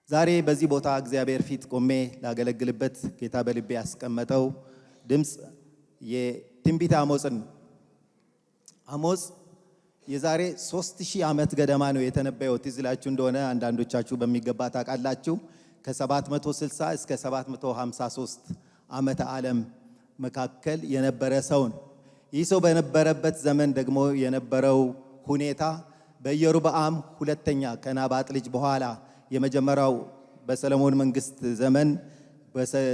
ዛሬ በዚህ ቦታ እግዚአብሔር ፊት ቆሜ ላገለግልበት ጌታ በልቤ ያስቀመጠው ድምጽ የትንቢተ አሞጽን አሞጽ የዛሬ 3000 ዓመት ገደማ ነው የተነበየው። ትዝላችሁ እንደሆነ አንዳንዶቻችሁ በሚገባ ታውቃላችሁ። ከ760 እስከ 753 ዓመተ ዓለም መካከል የነበረ ሰው ነው። ይህ ሰው በነበረበት ዘመን ደግሞ የነበረው ሁኔታ በኢዮርብዓም ሁለተኛ ከናባጥ ልጅ በኋላ የመጀመሪያው በሰለሞን መንግስት ዘመን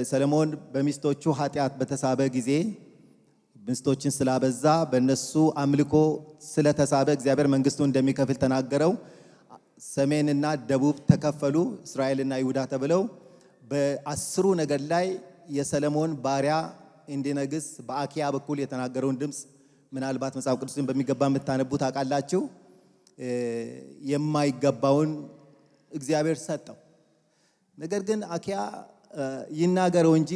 ሰለሞን በሚስቶቹ ኃጢአት በተሳበ ጊዜ ሚስቶችን ስላበዛ በእነሱ አምልኮ ስለተሳበ እግዚአብሔር መንግስቱን እንደሚከፍል ተናገረው። ሰሜንና ደቡብ ተከፈሉ፣ እስራኤልና ይሁዳ ተብለው። በ10 ነገድ ላይ የሰለሞን ባሪያ እንዲነግስ በአኪያ በኩል የተናገረውን ድምጽ ምናልባት መጽሐፍ ቅዱስን በሚገባ የምታነቡት ታውቃላችሁ። የማይገባውን እግዚአብሔር ሰጠው። ነገር ግን አኪያ ይናገረው እንጂ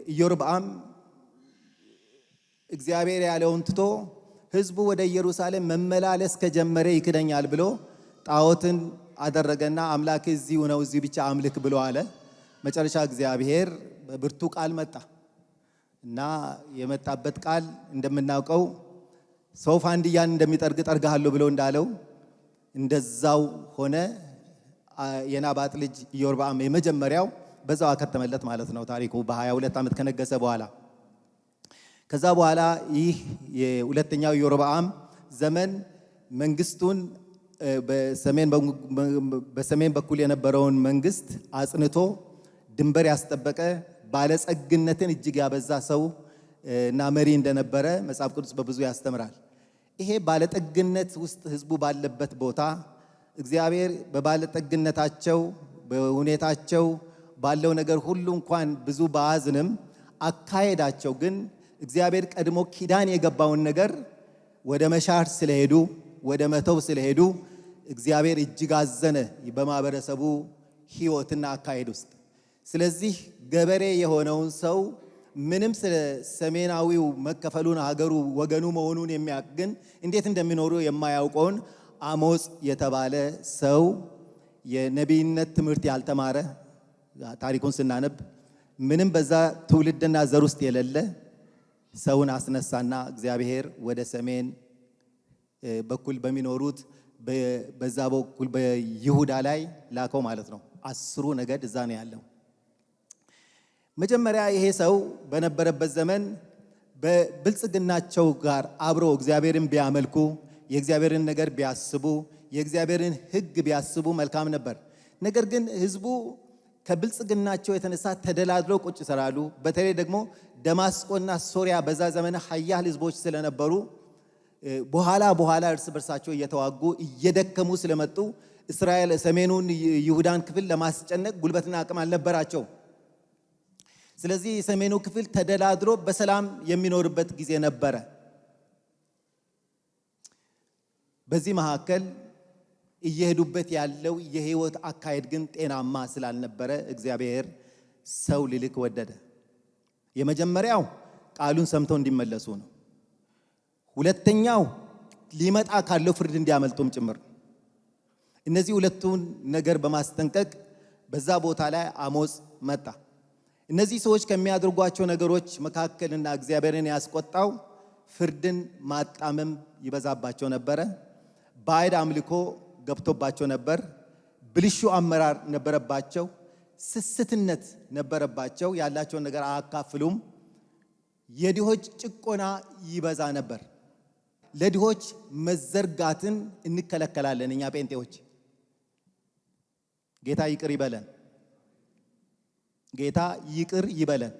ኢዮርብዓም እግዚአብሔር ያለውን ትቶ ህዝቡ ወደ ኢየሩሳሌም መመላለስ ከጀመረ ይክደኛል ብሎ ጣዖትን አደረገና አምላክ እዚሁ ነው እዚህ ብቻ አምልክ ብሎ አለ። መጨረሻ እግዚአብሔር በብርቱ ቃል መጣ እና የመጣበት ቃል እንደምናውቀው ሰው ፋንድያን እንደሚጠርግ ጠርጋለሁ ብሎ እንዳለው እንደዛው ሆነ። የናባጥ ልጅ ኢዮርብዓም የመጀመሪያው በዛው አከተመለት ማለት ነው ታሪኩ በ22 ዓመት ከነገሰ በኋላ። ከዛ በኋላ ይህ የሁለተኛው ኢዮርብዓም ዘመን መንግስቱን በሰሜን በኩል የነበረውን መንግስት አጽንቶ ድንበር ያስጠበቀ ባለጸግነትን እጅግ ያበዛ ሰው እና መሪ እንደነበረ መጽሐፍ ቅዱስ በብዙ ያስተምራል። ይሄ ባለጠግነት ውስጥ ህዝቡ ባለበት ቦታ እግዚአብሔር በባለጠግነታቸው በሁኔታቸው ባለው ነገር ሁሉ እንኳን ብዙ ባዝንም አካሄዳቸው ግን እግዚአብሔር ቀድሞ ኪዳን የገባውን ነገር ወደ መሻር ስለሄዱ ወደ መተው ስለሄዱ እግዚአብሔር እጅግ አዘነ በማህበረሰቡ ህይወትና አካሄድ ውስጥ። ስለዚህ ገበሬ የሆነውን ሰው ምንም ስለ ሰሜናዊው መከፈሉን ሀገሩ ወገኑ መሆኑን የሚያውቅ ግን እንዴት እንደሚኖሩ የማያውቀውን አሞጽ የተባለ ሰው የነቢይነት ትምህርት ያልተማረ ታሪኩን ስናነብ ምንም በዛ ትውልድና ዘር ውስጥ የሌለ ሰውን አስነሳና እግዚአብሔር ወደ ሰሜን በኩል በሚኖሩት በዛ በኩል በይሁዳ ላይ ላከው ማለት ነው። 10 ነገድ እዛ ነው ያለው። መጀመሪያ ይሄ ሰው በነበረበት ዘመን በብልጽግናቸው ጋር አብረው እግዚአብሔርን ቢያመልኩ የእግዚአብሔርን ነገር ቢያስቡ የእግዚአብሔርን ሕግ ቢያስቡ መልካም ነበር። ነገር ግን ህዝቡ ከብልጽግናቸው የተነሳ ተደላድለው ቁጭ ይሰራሉ። በተለይ ደግሞ ደማስቆና ሶሪያ በዛ ዘመን ኃያል ህዝቦች ስለነበሩ በኋላ እርስ በርሳቸው እየተዋጉ እየደከሙ ስለመጡ እስራኤል ሰሜኑን ይሁዳን ክፍል ለማስጨነቅ ጉልበትና አቅም አልነበራቸው። ስለዚህ የሰሜኑ ክፍል ተደላድሎ በሰላም የሚኖርበት ጊዜ ነበረ። በዚህ መካከል እየሄዱበት ያለው የህይወት አካሄድ ግን ጤናማ ስላልነበረ እግዚአብሔር ሰው ሊልክ ወደደ። የመጀመሪያው ቃሉን ሰምተው እንዲመለሱ ነው። ሁለተኛው ሊመጣ ካለው ፍርድ እንዲያመልጡም ጭምር። እነዚህ ሁለቱን ነገር በማስጠንቀቅ በዛ ቦታ ላይ አሞጽ መጣ። እነዚህ ሰዎች ከሚያደርጓቸው ነገሮች መካከልና እግዚአብሔርን ያስቆጣው ፍርድን ማጣመም ይበዛባቸው ነበረ። ባዕድ አምልኮ ገብቶባቸው ነበር። ብልሹ አመራር ነበረባቸው። ስስትነት ነበረባቸው። ያላቸውን ነገር አያካፍሉም። የድሆች ጭቆና ይበዛ ነበር። ለድሆች መዘርጋትን እንከለከላለን እኛ ጴንጤዎች። ጌታ ይቅር ይበለን። ጌታ ይቅር ይበለን።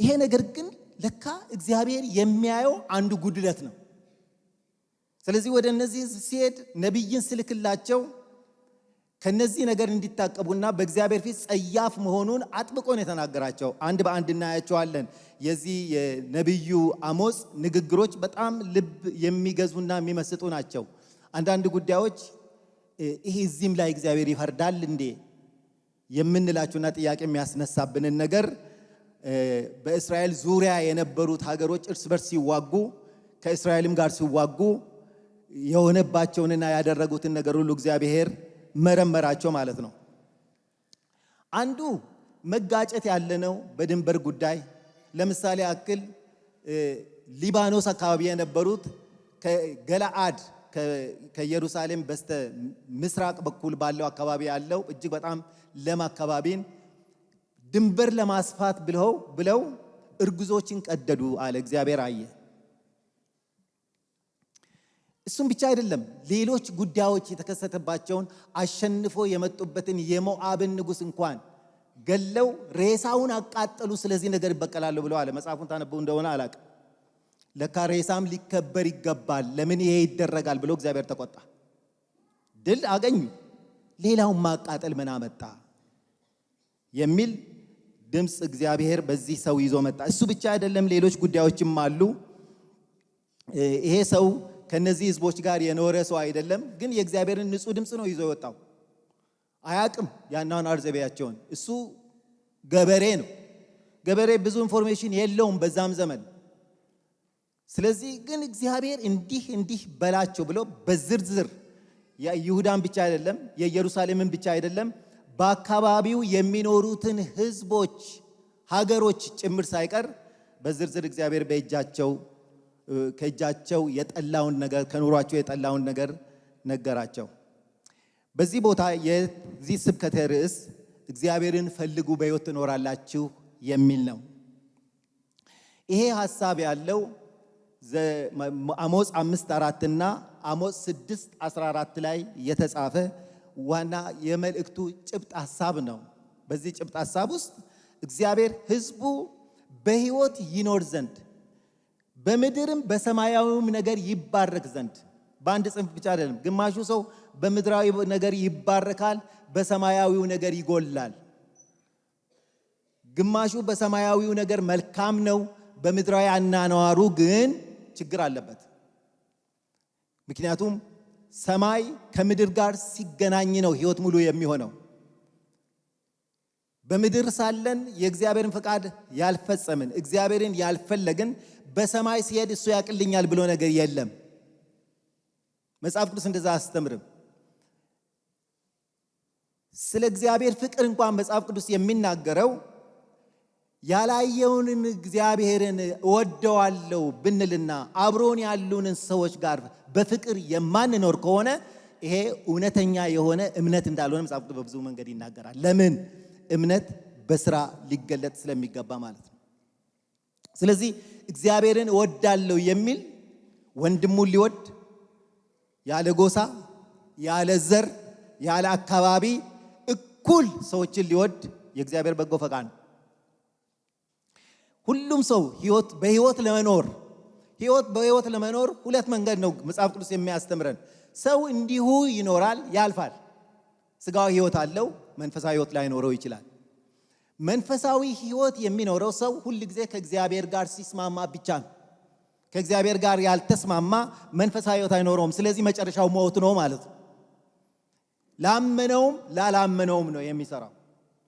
ይሄ ነገር ግን ለካ እግዚአብሔር የሚያየው አንዱ ጉድለት ነው። ስለዚህ ወደ እነዚህ ሲሄድ ነብይን ስልክላቸው ከነዚህ ነገር እንዲታቀቡና በእግዚአብሔር ፊት ጸያፍ መሆኑን አጥብቆ ነው የተናገራቸው። አንድ በአንድ እናያቸዋለን። የዚህ የነብዩ አሞጽ ንግግሮች በጣም ልብ የሚገዙና የሚመስጡ ናቸው። አንዳንድ ጉዳዮች ይሄ እዚህም ላይ እግዚአብሔር ይፈርዳል እንዴ የምንላቸውና ጥያቄ የሚያስነሳብንን ነገር በእስራኤል ዙሪያ የነበሩት ሀገሮች እርስ በርስ ሲዋጉ ከእስራኤልም ጋር ሲዋጉ የሆነባቸውንና ያደረጉትን ነገር ሁሉ እግዚአብሔር መረመራቸው ማለት ነው። አንዱ መጋጨት ያለነው በድንበር ጉዳይ ለምሳሌ አክል ሊባኖስ አካባቢ የነበሩት ከገለአድ ከኢየሩሳሌም በስተ ምስራቅ በኩል ባለው አካባቢ ያለው እጅግ በጣም ለም አካባቢን ድንበር ለማስፋት ብለው እርጉዞችን ቀደዱ አለ እግዚአብሔር አየ። እሱም ብቻ አይደለም፣ ሌሎች ጉዳዮች የተከሰተባቸውን አሸንፎ የመጡበትን የሞዓብን ንጉሥ እንኳን ገለው ሬሳውን አቃጠሉ። ስለዚህ ነገር ይበቀላሉ ብለው አለ። መጽሐፉን ታነበው እንደሆነ አላውቅም። ለካ ሬሳም ሊከበር ይገባል፣ ለምን ይሄ ይደረጋል ብሎ እግዚአብሔር ተቆጣ። ድል አገኙ። ሌላውን ማቃጠል ምን አመጣ የሚል ድምፅ እግዚአብሔር በዚህ ሰው ይዞ መጣ። እሱ ብቻ አይደለም፣ ሌሎች ጉዳዮችም አሉ። ይሄ ሰው ከነዚህ ህዝቦች ጋር የኖረ ሰው አይደለም፣ ግን የእግዚአብሔርን ንጹህ ድምፅ ነው ይዞ የወጣው። አያቅም ያናውን ዘይቤያቸውን። እሱ ገበሬ ነው። ገበሬ ብዙ ኢንፎርሜሽን የለውም በዛም ዘመን። ስለዚህ ግን እግዚአብሔር እንዲህ በላቸው ብሎ በዝርዝር የይሁዳን ብቻ አይደለም የኢየሩሳሌምን ብቻ አይደለም በአካባቢው የሚኖሩትን ህዝቦች ሀገሮች ጭምር ሳይቀር በዝርዝር እግዚአብሔር ከእጃቸው የጠላውን ነገር ከኑሯቸው የጠላውን ነገር ነገራቸው። በዚህ ቦታ የዚህ ስብከተ ርዕስ እግዚአብሔርን ፈልጉ በሕይወት ትኖራላችሁ የሚል ነው። ይሄ ሐሳብ ያለው አሞጽ 5:4 እና አሞጽ 6:14 ላይ የተጻፈ ዋና የመልእክቱ ጭብጥ ሐሳብ ነው። በዚህ ጭብጥ ሐሳብ ውስጥ እግዚአብሔር ህዝቡ በሕይወት ይኖር ዘንድ በምድርም በሰማያዊም ነገር ይባረክ ዘንድ በአንድ ጽንፍ ብቻ አይደለም። ግማሹ ሰው በምድራዊ ነገር ይባረካል፣ በሰማያዊው ነገር ይጎላል። ግማሹ በሰማያዊው ነገር መልካም ነው፣ በምድራዊ አናኗሩ ግን ችግር አለበት። ምክንያቱም ሰማይ ከምድር ጋር ሲገናኝ ነው ህይወት ሙሉ የሚሆነው። በምድር ሳለን የእግዚአብሔርን ፈቃድ ያልፈጸምን እግዚአብሔርን ያልፈለግን በሰማይ ሲሄድ እሱ ያቅልኛል ብሎ ነገር የለም። መጽሐፍ ቅዱስ እንደዛ አስተምርም። ስለ እግዚአብሔር ፍቅር እንኳን መጽሐፍ ቅዱስ የሚናገረው ያላየውን እግዚአብሔርን እወደዋለሁ ብንልና አብሮን ያሉንን ሰዎች ጋር በፍቅር የማንኖር ከሆነ ይሄ እውነተኛ የሆነ እምነት እንዳልሆነ መጽሐፍ ቅዱስ በብዙ መንገድ ይናገራል። ለምን? እምነት በስራ ሊገለጥ ስለሚገባ ማለት ነው። ስለዚህ እግዚአብሔርን እወዳለሁ የሚል ወንድሙን ሊወድ ያለ ጎሳ፣ ያለ ዘር፣ ያለ አካባቢ እኩል ሰዎችን ሊወድ የእግዚአብሔር በጎ ፈቃድ ነው። ሁሉም ሰው በህይወት ለመኖር ሁለት መንገድ ነው መጽሐፍ ቅዱስ የሚያስተምረን። ሰው እንዲሁ ይኖራል፣ ያልፋል። ስጋዊ ህይወት አለው፣ መንፈሳዊ ህይወት ላይኖረው ይችላል። መንፈሳዊ ህይወት የሚኖረው ሰው ሁሉ ጊዜ ከእግዚአብሔር ጋር ሲስማማ ብቻ ነው። ከእግዚአብሔር ጋር ያልተስማማ መንፈሳዊ ህይወት አይኖረውም። ስለዚህ መጨረሻው ሞት ነው ማለት ነው። ላመነውም ላላመነውም ነው የሚሰራው።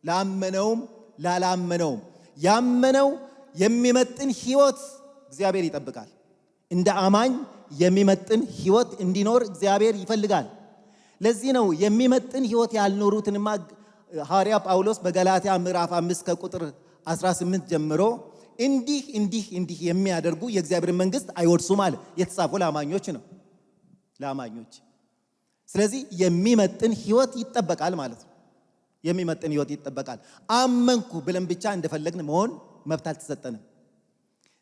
ላመነውም ላላመነውም ያመነው የሚመጥን ህይወት እግዚአብሔር ይጠብቃል። እንደ አማኝ የሚመጥን ህይወት እንዲኖር እግዚአብሔር ይፈልጋል። ለዚህ ነው የሚመጥን ህይወት ያልኖሩትንማ ሐዋርያ ጳውሎስ በገላትያ ምዕራፍ 5 ከቁጥር 18 ጀምሮ እንዲህ የሚያደርጉ የእግዚአብሔር መንግስት አይወርሱም አለ። የተጻፈው ለአማኞች ነው፣ ለአማኞች። ስለዚህ የሚመጥን ህይወት ይጠበቃል ማለት ነው። የሚመጥን ህይወት ይጠበቃል። አመንኩ ብለን ብቻ እንደፈለግን መሆን መብት አልተሰጠንም።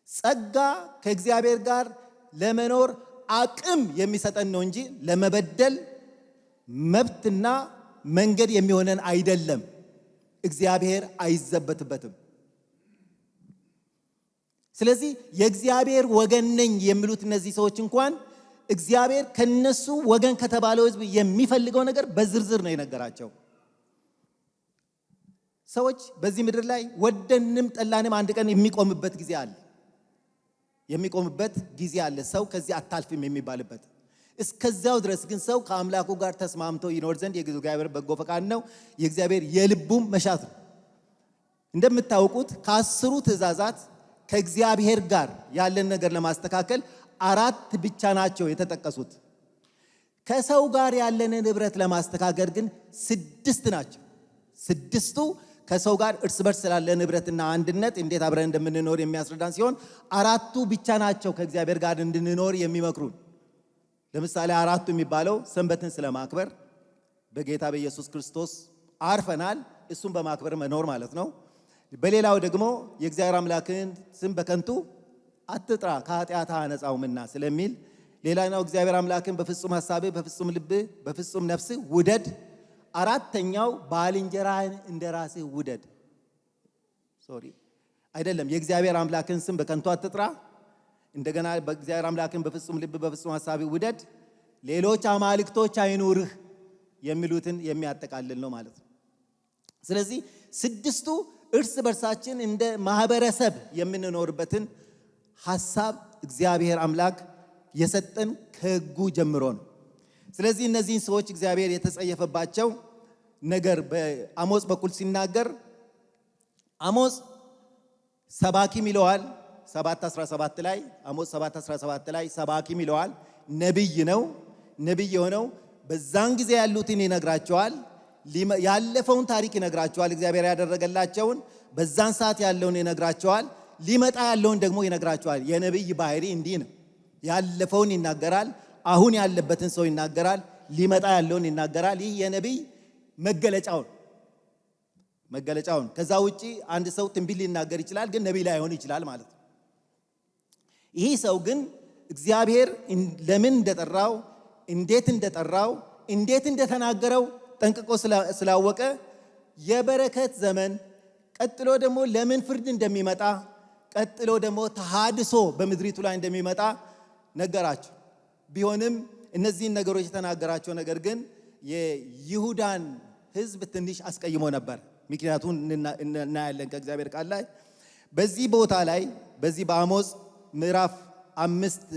ጸጋ ከእግዚአብሔር ጋር ለመኖር አቅም የሚሰጠን ነው እንጂ ለመበደል መብትና መንገድ የሚሆነን አይደለም። እግዚአብሔር አይዘበትበትም። ስለዚህ የእግዚአብሔር ወገን ነኝ የሚሉት እነዚህ ሰዎች እንኳን እግዚአብሔር ከነሱ ወገን ከተባለው ህዝብ የሚፈልገው ነገር በዝርዝር ነው የነገራቸው። ሰዎች በዚህ ምድር ላይ ወደንም ጠላንም አንድ ቀን የሚቆምበት ጊዜ አለ። ሰው ከዚህ አታልፍም የሚባልበት። እስከዚያው ድረስ ግን ሰው ከአምላኩ ጋር ተስማምቶ ይኖር ዘንድ የእግዚአብሔር በጎ ፈቃድ ነው፣ የእግዚአብሔር የልቡም መሻት ነው። እንደምታውቁት ከ10 ትእዛዛት ከእግዚአብሔር ጋር ያለን ነገር ለማስተካከል 4 ብቻ ናቸው የተጠቀሱት። ከሰው ጋር ያለንን ህብረት ለማስተካከል ግን 6 ናቸው። 6ቱ ከሰው ጋር እርስ በርስ ስላለን ህብረትና አንድነት እንዴት አብረን እንደምንኖር የሚያስረዳን ሲሆን 4ቱ ብቻ ናቸው ከእግዚአብሔር ጋር እንድንኖር የሚመክሩን። ለምሳሌ 4ቱ የሚባለው ሰንበትን ስለማክበር በጌታ በኢየሱስ ክርስቶስ አርፈናል፣ እሱን በማክበር መኖር ማለት ነው። በሌላው ደግሞ የእግዚአብሔር አምላክን ስም በከንቱ አትጥራ ከኃጢአት አነጻውምና ስለሚል፣ ሌላኛው እግዚአብሔር አምላክን በፍጹም ሐሳብህ፣ በፍጹም ልብህ፣ በፍጹም ነፍስህ ውደድ። 4ተኛው ባልንጀራህን እንደራስህ ውደድ። አይደለም፣ የእግዚአብሔር አምላክን ስም በከንቱ አትጥራ፣ እንደገና በእግዚአብሔር አምላክን በፍጹም ልብህ፣ በፍጹም ሐሳብህ ውደድ፣ ሌሎች አማልክቶች አይኑርህ የሚሉትን የሚያጠቃልል ነው ማለት ነው። ስለዚህ 6ቱ እርስ በርሳችን እንደ ማህበረሰብ የምንኖርበትን ሐሳብ እግዚአብሔር አምላክ የሰጠን ከሕጉ ጀምሮ ነው። ስለዚህ እነዚህን ሰዎች እግዚአብሔር የተጸየፈባቸው ነገር በአሞጽ በኩል ሲናገር አሞጽ ሰባኪም ይለዋል 7:17 ላይ አሞጽ 7:17 ላይ ሰባኪም ይለዋል። ነብይ ነው። ነብይ የሆነው በዛን ጊዜ ያሉትን ይነግራቸዋል። ያለፈውን ታሪክ ይነግራቸዋል። እግዚአብሔር ያደረገላቸውን በዛን ሰዓት ያለውን ይነግራቸዋል። ሊመጣ ያለውን ደግሞ ይነግራቸዋል። የነብይ ባህሪ እንዲህ ነው። ያለፈውን ይናገራል፣ አሁን ያለበትን ሰው ይናገራል፣ ሊመጣ ያለውን ይናገራል። ይህ የነብይ መገለጫውን ከዛ ውጪ አንድ ሰው ትንቢት ሊናገር ይችላል፣ ግን ነብይ ላይሆን ይችላል ማለት ነው። ይህ ሰው ግን እግዚአብሔር ለምን እንደጠራው፣ እንዴት እንደጠራው፣ እንዴት እንደተናገረው ጠንቅቆ ስላወቀ የበረከት ዘመን ቀጥሎ ደግሞ ለምን ፍርድ እንደሚመጣ ቀጥሎ ደግሞ ተሐድሶ በምድሪቱ ላይ እንደሚመጣ ነገራቸው። ቢሆንም እነዚህን ነገሮች የተናገራቸው ነገር ግን የይሁዳን ሕዝብ ትንሽ አስቀይሞ ነበር። ምክንያቱም እናያለን ከእግዚአብሔር ቃል ላይ በዚህ ቦታ ላይ በዚህ በአሞጽ ምዕራፍ 5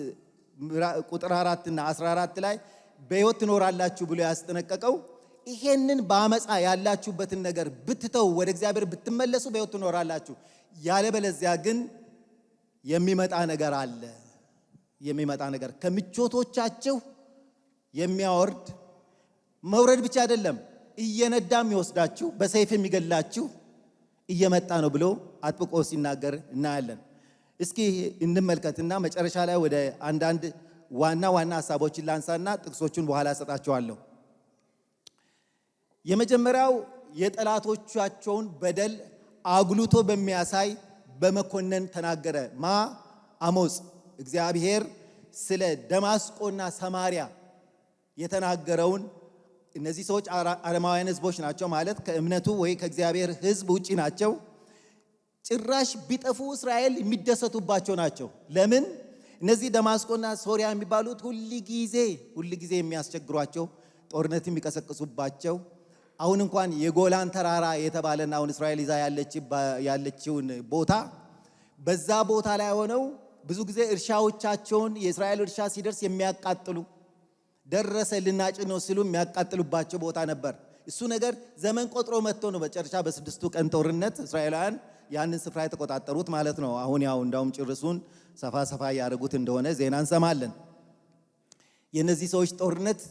ቁጥር 4 እና 14 ላይ በሕይወት ትኖራላችሁ ብሎ ያስጠነቀቀው ይሄንን በአመፃ ያላችሁበትን ነገር ብትተው ወደ እግዚአብሔር ብትመለሱ በሕይወት ትኖራላችሁ፣ ያለበለዚያ ግን የሚመጣ ነገር አለ። የሚመጣ ነገር ከምቾቶቻችሁ የሚያወርድ መውረድ ብቻ አይደለም፣ እየነዳም ይወስዳችሁ፣ በሰይፍ የሚገላችሁ እየመጣ ነው ብሎ አጥብቆ ሲናገር እናያለን። እስኪ እንመልከትና መጨረሻ ላይ ወደ አንዳንድ ዋና ሐሳቦችን ላንሳና ጥቅሶቹን በኋላ ሰጣቸዋለሁ። የመጀመሪያው የጠላቶቻቸውን በደል አጉልቶ በሚያሳይ በመኮነን ተናገረ። አሞጽ እግዚአብሔር ስለ ደማስቆና ሰማሪያ የተናገረውን እነዚህ ሰዎች አረማውያን ሕዝቦች ናቸው ማለት ከእምነቱ ወይ ከእግዚአብሔር ሕዝብ ውጪ ናቸው። ጭራሽ ቢጠፉ እስራኤል የሚደሰቱባቸው ናቸው። ለምን? እነዚህ ደማስቆና ሶሪያ የሚባሉት ሁል ጊዜ የሚያስቸግሯቸው፣ ጦርነት የሚቀሰቅሱባቸው፣ አሁን እንኳን የጎላን ተራራ የተባለና አሁን እስራኤል ይዛ ያለችውን ቦታ በዛ ቦታ ላይ ሆነው ብዙ ጊዜ እርሻዎቻቸውን የእስራኤል እርሻ ሲደርስ የሚያቃጥሉ ደረሰ ልናጭድ ነው ሲሉ የሚያቃጥሉባቸው ቦታ ነበር። እሱ ነገር ዘመን ቆጥሮ መጥቶ ነው መጨረሻ በ6ቱ ቀን ጦርነት እስራኤላውያን ያንን ስፍራ የተቆጣጠሩት ማለት ነው። አሁን ያው እንዳውም ጭርሱን ሰፋ ያደረጉት እንደሆነ ዜና እንሰማለን። የነዚህ ሰዎች ጦርነት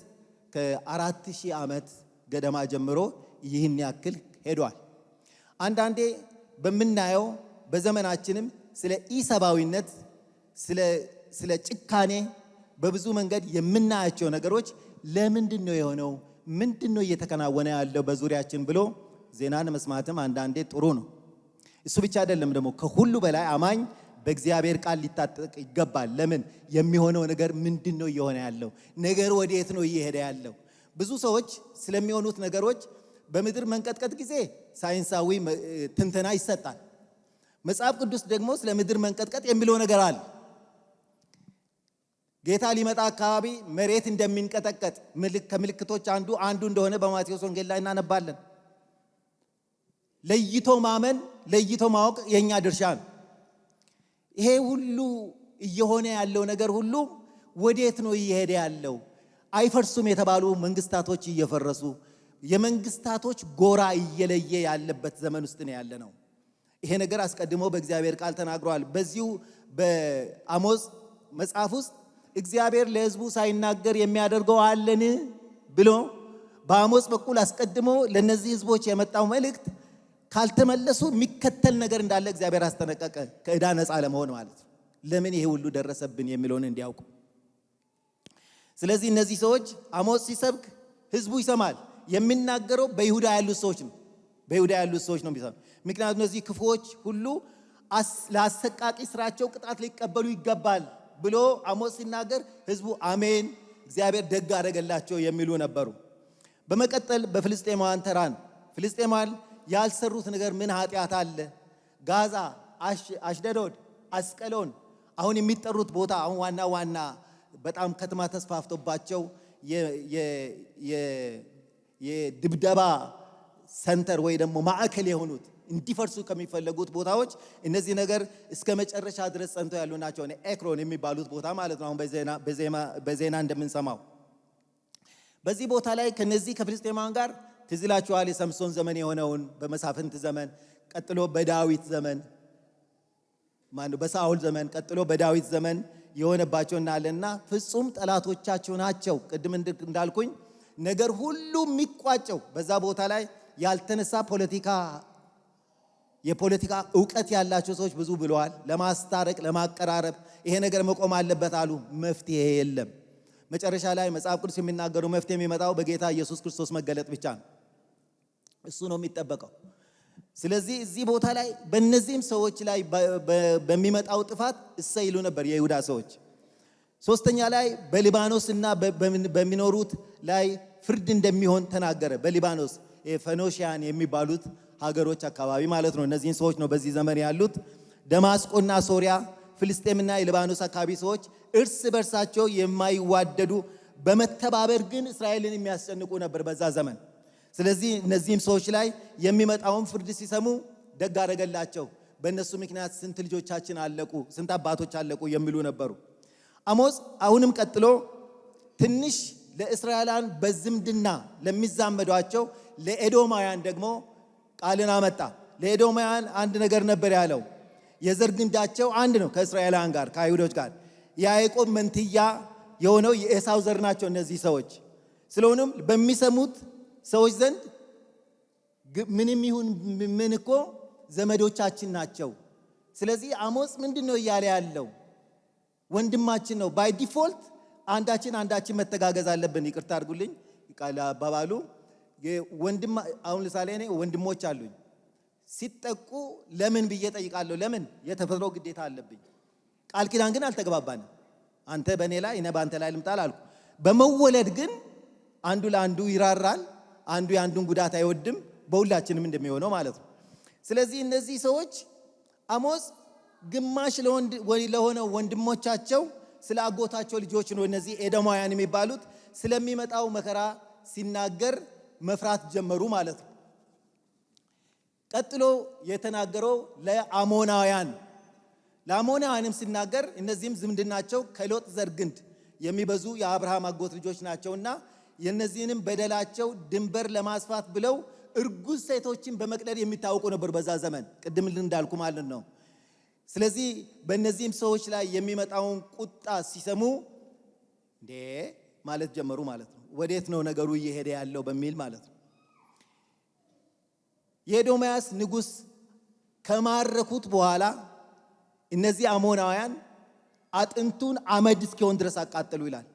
ከ4000 ዓመት ገደማ ጀምሮ ይህን ያክል ሄዷል። አንዳንዴ በምናየው በዘመናችንም ስለ ኢሰባዊነት ስለ ጭካኔ በብዙ መንገድ የምናያቸው ነገሮች ለምንድን ነው የሆነው? ምንድን ነው እየተከናወነ ያለው በዙሪያችን ብሎ ዜናን መስማትም አንዳንዴ ጥሩ ነው። እሱ ብቻ አይደለም፣ ደግሞ ከሁሉ በላይ አማኝ በእግዚአብሔር ቃል ሊታጠቅ ይገባል። ለምን? የሚሆነው ነገር ምንድን ነው እየሆነ ያለው ነገር ወዴት ነው እየሄደ ያለው? ብዙ ሰዎች ስለሚሆኑት ነገሮች በምድር መንቀጥቀጥ ጊዜ ሳይንሳዊ ትንተና ይሰጣል። መጽሐፍ ቅዱስ ደግሞ ስለ ምድር መንቀጥቀጥ የሚለው ነገር አለ። ጌታ ሊመጣ አካባቢ መሬት እንደሚንቀጠቀጥ ከምልክቶች አንዱ እንደሆነ በማቴዎስ ወንጌል ላይ እናነባለን። ለይቶ ማመን ለይቶ ማወቅ የኛ ድርሻ ነው። ይሄ ሁሉ እየሆነ ያለው ነገር ሁሉ ወዴት ነው እየሄደ ያለው? አይፈርሱም የተባሉ መንግስታቶች እየፈረሱ የመንግስታቶች ጎራ እየለየ ያለበት ዘመን ውስጥ ነው ያለ ነው። ይሄ ነገር አስቀድሞ በእግዚአብሔር ቃል ተናግሯል። በዚሁ በአሞጽ መጽሐፍ ውስጥ እግዚአብሔር ለሕዝቡ ሳይናገር የሚያደርገው አለን ብሎ በአሞጽ በኩል አስቀድሞ ለነዚህ ሕዝቦች የመጣው መልእክት ካልተመለሱ የሚከተል ነገር እንዳለ እግዚአብሔር አስጠነቀቀ። ከዕዳ ነፃ ለመሆን ማለት ነው። ለምን ይሄ ሁሉ ደረሰብን የሚለውን እንዲያውቁ። ስለዚህ እነዚህ ሰዎች አሞጽ ሲሰብክ ሕዝቡ ይሰማል። የሚናገረው በይሁዳ ያሉት ሰዎች ነው። በይሁዳ ያሉት ሰዎች ነው የሚሰማው። ምክንያቱም እነዚህ ክፉዎች ሁሉ ለአሰቃቂ ስራቸው ቅጣት ሊቀበሉ ይገባል ብሎ አሞጽ ሲናገር ሕዝቡ አሜን እግዚአብሔር ደግ አደረገላቸው የሚሉ ነበሩ። በመቀጠል በፍልስጤማውያን ተራን ፍልስጤማውያን ያልሰሩት ነገር ምን ኃጢአት አለ? ጋዛ፣ አሽደዶድ፣ አስቀሎን አሁን የሚጠሩት ቦታ አሁን ዋና በጣም ከተማ ተስፋፍቶባቸው የድብደባ ሰንተር ወይ ደግሞ ማዕከል የሆኑት እንዲፈርሱ ከሚፈለጉት ቦታዎች እነዚህ ነገር እስከ መጨረሻ ድረስ ጸንተው ያሉ ናቸው። ኤክሮን የሚባሉት ቦታ ማለት ነው። አሁን በዜና እንደምንሰማው በዚህ ቦታ ላይ ከነዚህ ከፍልስጤማውያን ጋር ትዝ ይላችኋል የሰምሶን ዘመን የሆነውን በመሳፍንት ዘመን ቀጥሎ በዳዊት ዘመን በሳኦል ዘመን ቀጥሎ በዳዊት ዘመን የሆነባቸው እናለና ፍጹም ጠላቶቻቸው ናቸው። ቅድም እንዳልኩኝ ነገር ሁሉ የሚቋጨው በዛ ቦታ ላይ ያልተነሳ የፖለቲካ ዕውቀት ያላቸው ሰዎች ብዙ ብለዋል። ለማስታረቅ ለማቀራረብ ይሄ ነገር መቆም አለበት አሉ። መፍትሄ የለም። መጨረሻ ላይ መጽሐፍ ቅዱስ የሚናገሩ መፍትሄ የሚመጣው በጌታ ኢየሱስ ክርስቶስ መገለጥ ብቻ ነው። እሱ ነው የሚጠበቀው። ስለዚህ እዚህ ቦታ ላይ በእነዚህም ሰዎች ላይ በሚመጣው ጥፋት እሰይ ይሉ ነበር የይሁዳ ሰዎች። ሶስተኛ ላይ በሊባኖስ እና በሚኖሩት ላይ ፍርድ እንደሚሆን ተናገረ። በሊባኖስ ፈኖሺያን የሚባሉት ሀገሮች አካባቢ ማለት ነው። እነዚህን ሰዎች ነው በዚህ ዘመን ያሉት። ደማስቆና ሶሪያ፣ ፍልስጤምና የሊባኖስ አካባቢ ሰዎች እርስ በርሳቸው የማይዋደዱ በመተባበር ግን እስራኤልን የሚያስጨንቁ ነበር በዛ ዘመን። ስለዚህ እነዚህም ሰዎች ላይ የሚመጣውን ፍርድ ሲሰሙ ደግ አደረገላቸው፣ በእነሱ ምክንያት ስንት ልጆቻችን አለቁ፣ ስንት አባቶች አለቁ የሚሉ ነበሩ። አሞጽ አሁንም ቀጥሎ ትንሽ ለእስራኤላውያን በዝምድና ለሚዛመዷቸው ለኤዶማውያን ደግሞ ቃልን አመጣ። ለኤዶማውያን አንድ ነገር ነበር ያለው። የዘር ግንዳቸው አንድ ነው ከእስራኤላውያን ጋር ከአይሁዶች ጋር። የያዕቆብ መንትያ የሆነው የኤሳው ዘር ናቸው እነዚህ ሰዎች። ስለሆነም በሚሰሙት ሰዎች ዘንድ ምንም ይሁን ምን እኮ ዘመዶቻችን ናቸው። ስለዚህ አሞጽ ምንድነው እያለ ያለው? ወንድማችን ነው። ባይ ዲፎልት አንዳችን መተጋገዝ አለብን። ይቅርታ አድርጉልኝ ቃል አባባሉ ወንድም አሁን ለምሳሌ እኔ ወንድሞች አሉኝ። ሲጠቁ ለምን ብዬ ጠይቃለሁ። ለምን? የተፈጥሮ ግዴታ አለብኝ። ቃል ኪዳን ግን አልተገባባንም። አንተ በእኔ ላይ እኔ በአንተ ላይ ልምጣል አልኩ። በመወለድ ግን አንዱ ለአንዱ ይራራል፣ አንዱ የአንዱን ጉዳት አይወድም። በሁላችንም እንደሚሆነው ማለት ነው። ስለዚህ እነዚህ ሰዎች አሞጽ ግማሽ ለሆነው ወንድሞቻቸው ስለ አጎታቸው ልጆች ነው እነዚህ ኤዶማውያን የሚባሉት ስለሚመጣው መከራ ሲናገር መፍራት ጀመሩ ማለት ነው። ቀጥሎ የተናገረው ለአሞናውያንም ሲናገር እነዚህም ዝምድናቸው ከሎጥ ዘር ግንድ የሚበዙ የአብርሃም አጎት ልጆች ናቸውና የነዚህንም በደላቸው ድንበር ለማስፋት ብለው እርጉዝ ሴቶችን በመቅደድ የሚታወቁ ነበር በዛ ዘመን፣ ቅድም እንዳልኩ ማለት ነው። ስለዚህ በእነዚህም ሰዎች ላይ የሚመጣውን ቁጣ ሲሰሙ እንዴ ማለት ጀመሩ ማለት ነው። ወዴት ነው ነገሩ እየሄደ ያለው በሚል ማለት ነው። የኤዶምያስ ንጉሥ ከማረኩት በኋላ እነዚህ አሞናውያን አጥንቱን አመድ እስኪሆን ድረስ አቃጠሉ ይላል።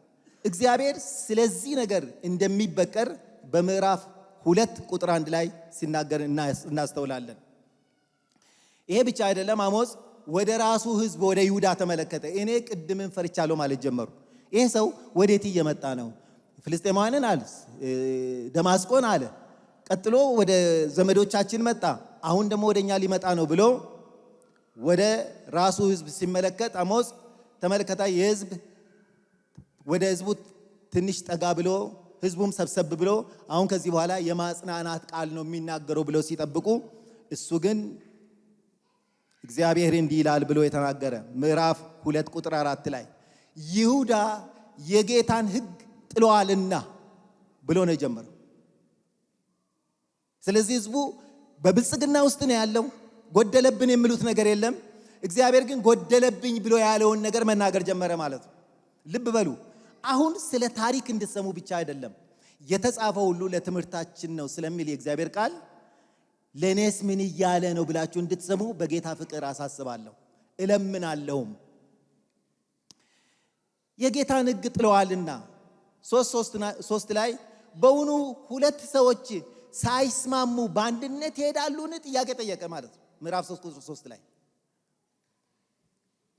እግዚአብሔር ስለዚህ ነገር እንደሚበቀር በምዕራፍ 2 ቁጥር 1 ላይ ሲናገር እናስተውላለን። ይሄ ብቻ አይደለም። አሞጽ ወደ ራሱ ሕዝብ ወደ ይሁዳ ተመለከተ። እኔ ቅድምን ፈርቻለሁ ማለት ጀመሩ። ይሄ ሰው ወዴት እየመጣ ነው? ፍልስጤማውያንን አለ፣ ደማስቆን አለ፣ ቀጥሎ ወደ ዘመዶቻችን መጣ፣ አሁን ደግሞ ወደኛ ሊመጣ ነው ብሎ ወደ ራሱ ሕዝብ ሲመለከት አሞጽ ተመለከታ። ወደ ሕዝቡ ትንሽ ጠጋ ብሎ ሕዝቡም ሰብሰብ ብሎ አሁን ከዚህ በኋላ የማጽናናት ቃል ነው የሚናገረው ብለው ሲጠብቁ እሱ ግን እግዚአብሔር እንዲህ ይላል ብሎ የተናገረ ምዕራፍ 2 ቁጥር 4 ላይ ይሁዳ የጌታን ሕግ ጥሏልና ብሎ ነው የጀመረው። ስለዚህ ሕዝቡ በብልጽግና ውስጥ ነው ያለው። ጎደለብን የሚሉት ነገር የለም። እግዚአብሔር ግን ጎደለብኝ ብሎ ያለውን ነገር መናገር ጀመረ ማለት ነው። ልብ በሉ። አሁን ስለ ታሪክ እንድትሰሙ ብቻ አይደለም የተጻፈው ሁሉ ለትምህርታችን ነው ስለሚል የእግዚአብሔር ቃል ለኔስ ምን እያለ ነው ብላችሁ እንድትሰሙ በጌታ ፍቅር አሳስባለሁ እለምናለሁም። የጌታን ሕግ ጥለዋልና 3:3 ላይ በውኑ ሁለት ሰዎች ሳይስማሙ በአንድነት ይሄዳሉን? ጥያቄ ጠየቀ ማለት ነው። ምዕራፍ 3:3 ላይ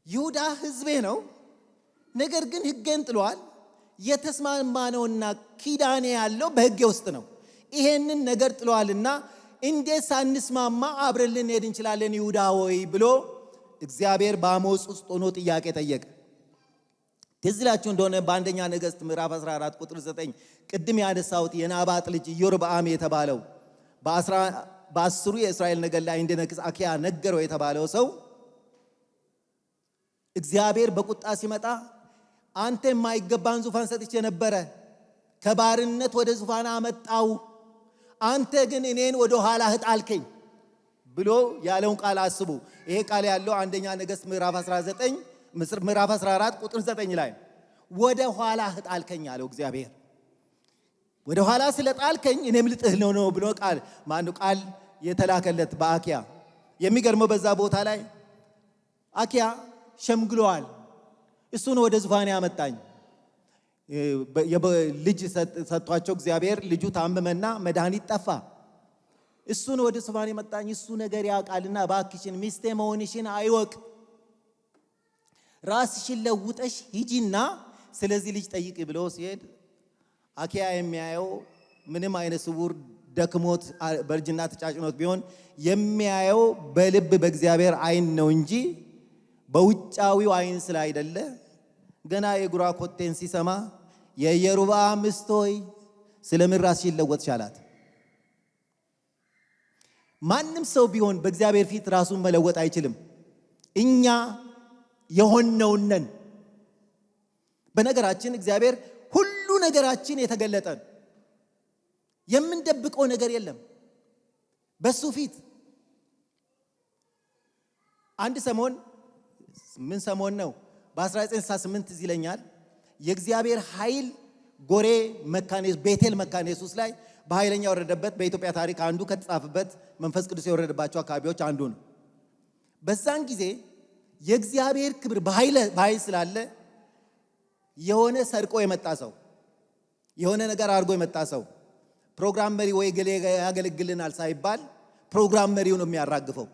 ይሁዳ ሕዝቤ ነው፣ ነገር ግን ሕጌን ጥሏል። የተስማማነውና ኪዳኔ ያለው በሕጌ ውስጥ ነው። ይሄንን ነገር ጥሏልና እንዴት ሳንስማማ አብረን ልንሄድ እንችላለን ይሁዳ ሆይ ብሎ እግዚአብሔር በአሞጽ ውስጥ ሆኖ ጥያቄ ጠየቀ። ትዝ ይላችሁ እንደሆነ በአንደኛ ነገሥት ምዕራፍ 14 ቁጥር 9 ቅድም ያነሳሁት የናባጥ ልጅ ኢዮርብዓም የተባለው በ10 የእስራኤል ነገድ ላይ እንዲነግሥ አኪያ ነገረው የተባለው ሰው እግዚአብሔር በቁጣ ሲመጣ አንተ የማይገባን ዙፋን ሰጥቼ ነበረ፣ ከባርነት ወደ ዙፋን አመጣው፣ አንተ ግን እኔን ወደ ኋላ ጣልከኝ ብሎ ያለውን ቃል አስቡ። ይሄ ቃል ያለው አንደኛ ነገሥት ምዕራፍ 14 ቁጥር 9 ላይ ወደ ኋላ ጣልከኝ አለው እግዚአብሔር። ወደ ኋላ ስለጣልከኝ እኔም ልጥህ ነው ብሎ ቃል የተላከለት በአኪያ። የሚገርመው በዛ ቦታ ላይ አኪያ ሸምግሏል። እሱን ወደ ዙፋን ያመጣኝ ልጅ ሰጥቷቸው እግዚአብሔር ልጁ ታመመና መድኃኒት ጠፋ። እሱን ወደ ዙፋን ያመጣኝ እሱ ነገር ያውቃልና እባክሽን ሚስቴ መሆንሽን አይወቅ፣ ራስሽን ለውጠሽ ሂጂና ስለዚህ ልጅ ጠይቂ ብሎ ሲሄድ አኪያ የሚያየው ምንም አይነት ስውር ደክሞት በእርጅና ተጫጭኖት ቢሆን የሚያየው በልብ በእግዚአብሔር አይን ነው እንጂ በውጫዊው አይን ስላይደለ ገና የእግሯ ኮቴን ሲሰማ የኢዮርብዓም ሚስት ሆይ ስለምን ራስሽን ለወጥሽ አላት። ማንም ሰው ቢሆን በእግዚአብሔር ፊት ራሱን መለወጥ አይችልም። እኛ የሆነውን ነን። በነገራችን እግዚአብሔር ሁሉ ነገራችን የተገለጠ ነው። የምንደብቀው ነገር የለም በሱ ፊት። አንድ ሰሞን ምን ሰሞን ነው? በ1968 እዚህ ይለኛል የእግዚአብሔር ኃይል ጎሬ ቤቴል መካነ ኢየሱስ ላይ በኃይለኛ ወረደበት። በኢትዮጵያ ታሪክ አንዱ ከተጻፈበት መንፈስ ቅዱስ የወረደባቸው አካባቢዎች አንዱ ነው። በዛን ጊዜ የእግዚአብሔር ክብር በኃይል ስላለ የሆነ ሰርቆ የመጣ ሰው የሆነ ነገር አድርጎ የመጣ ሰው ፕሮግራም መሪ ወይ ገሌ ያገለግልናል ሳይባል ፕሮግራም መሪው ነው የሚያራግፈው።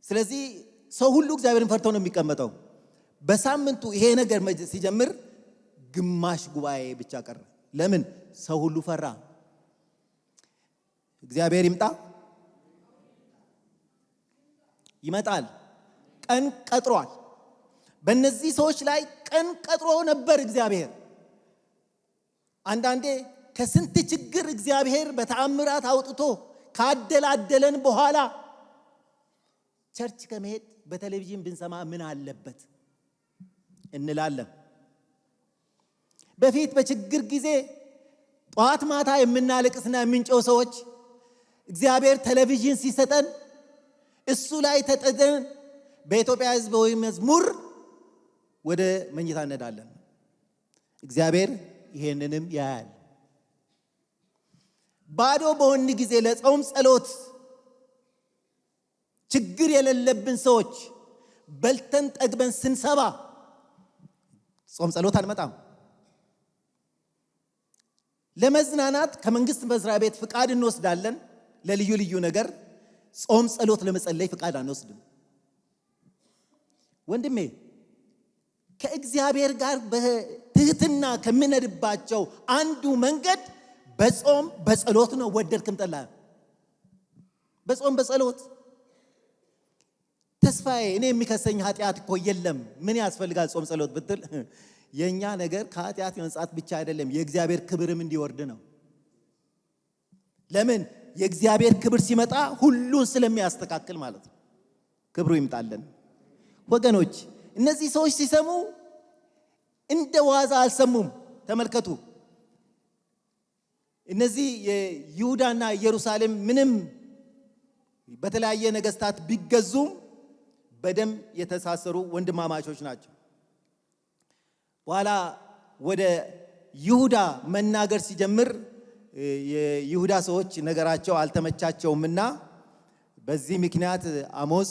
ስለዚህ ሰው ሁሉ እግዚአብሔርን ፈርቶ ነው የሚቀመጠው። በሳምንቱ ይሄ ነገር ሲጀምር ግማሽ ጉባኤ ብቻ ቀረ። ለምን? ሰው ሁሉ ፈራ። እግዚአብሔር ይመጣል። ቀን ቀጥሯል። በእነዚህ ሰዎች ላይ ቀን ቀጥሮ ነበር እግዚአብሔር። አንዳንዴ ከስንት ችግር እግዚአብሔር በተአምራት አውጥቶ ካደላደለን በኋላ ቸርች ከመሄድ በቴሌቪዥን ብንሰማ ምን አለበት እንላለን። በፊት በችግር ጊዜ ጧት ማታ የምናለቅስና የምንጮህ ሰዎች እግዚአብሔር ቴሌቪዥን ሲሰጠን እሱ ላይ ተጠደን በኢትዮጵያ ሕዝብ ወይ መዝሙር ወደ መኝታ እንሄዳለን። እግዚአብሔር ይሄንንም ያያል። ባዶ በሆን ጊዜ ለጾም ጸሎት ችግር የሌለብን ሰዎች በልተን ጠግበን ስንሰባ ጾም ጸሎት አንመጣም። ለመዝናናት ከመንግስት መስሪያ ቤት ፍቃድ እንወስዳለን። ለልዩ ልዩ ነገር ጾም ጸሎት ለመጸለይ ፍቃድ አንወስድም። ወንድሜ ከእግዚአብሔር ጋር በትህትና ከምንሄድባቸው አንዱ መንገድ በጾም በጸሎት ነው። ወደድክም ጠላህ በጾም በጸሎት ተስፋዬ እኔ የሚከሰኝ ኃጢአት እኮ የለም ምን ያስፈልጋል ጾም ጸሎት ብትል የኛ ነገር ከኃጢአት መንጻት ብቻ አይደለም የእግዚአብሔር ክብርም እንዲወርድ ነው። ለምን? የእግዚአብሔር ክብር ሲመጣ ሁሉን ስለሚያስተካክል ማለት ነው። ክብሩ ይምጣልን ወገኖች። እነዚህ ሰዎች ሲሰሙ እንደ ዋዛ አልሰሙም። ተመልከቱ። እነዚህ የይሁዳና ኢየሩሳሌም ምንም በተለያየ ነገስታት ቢገዙም በደም የተሳሰሩ ወንድማማቾች ናቸው። በኋላ ወደ ይሁዳ መናገር ሲጀምር የይሁዳ ሰዎች ነገራቸው አልተመቻቸውምና በዚህ ምክንያት አሞጽ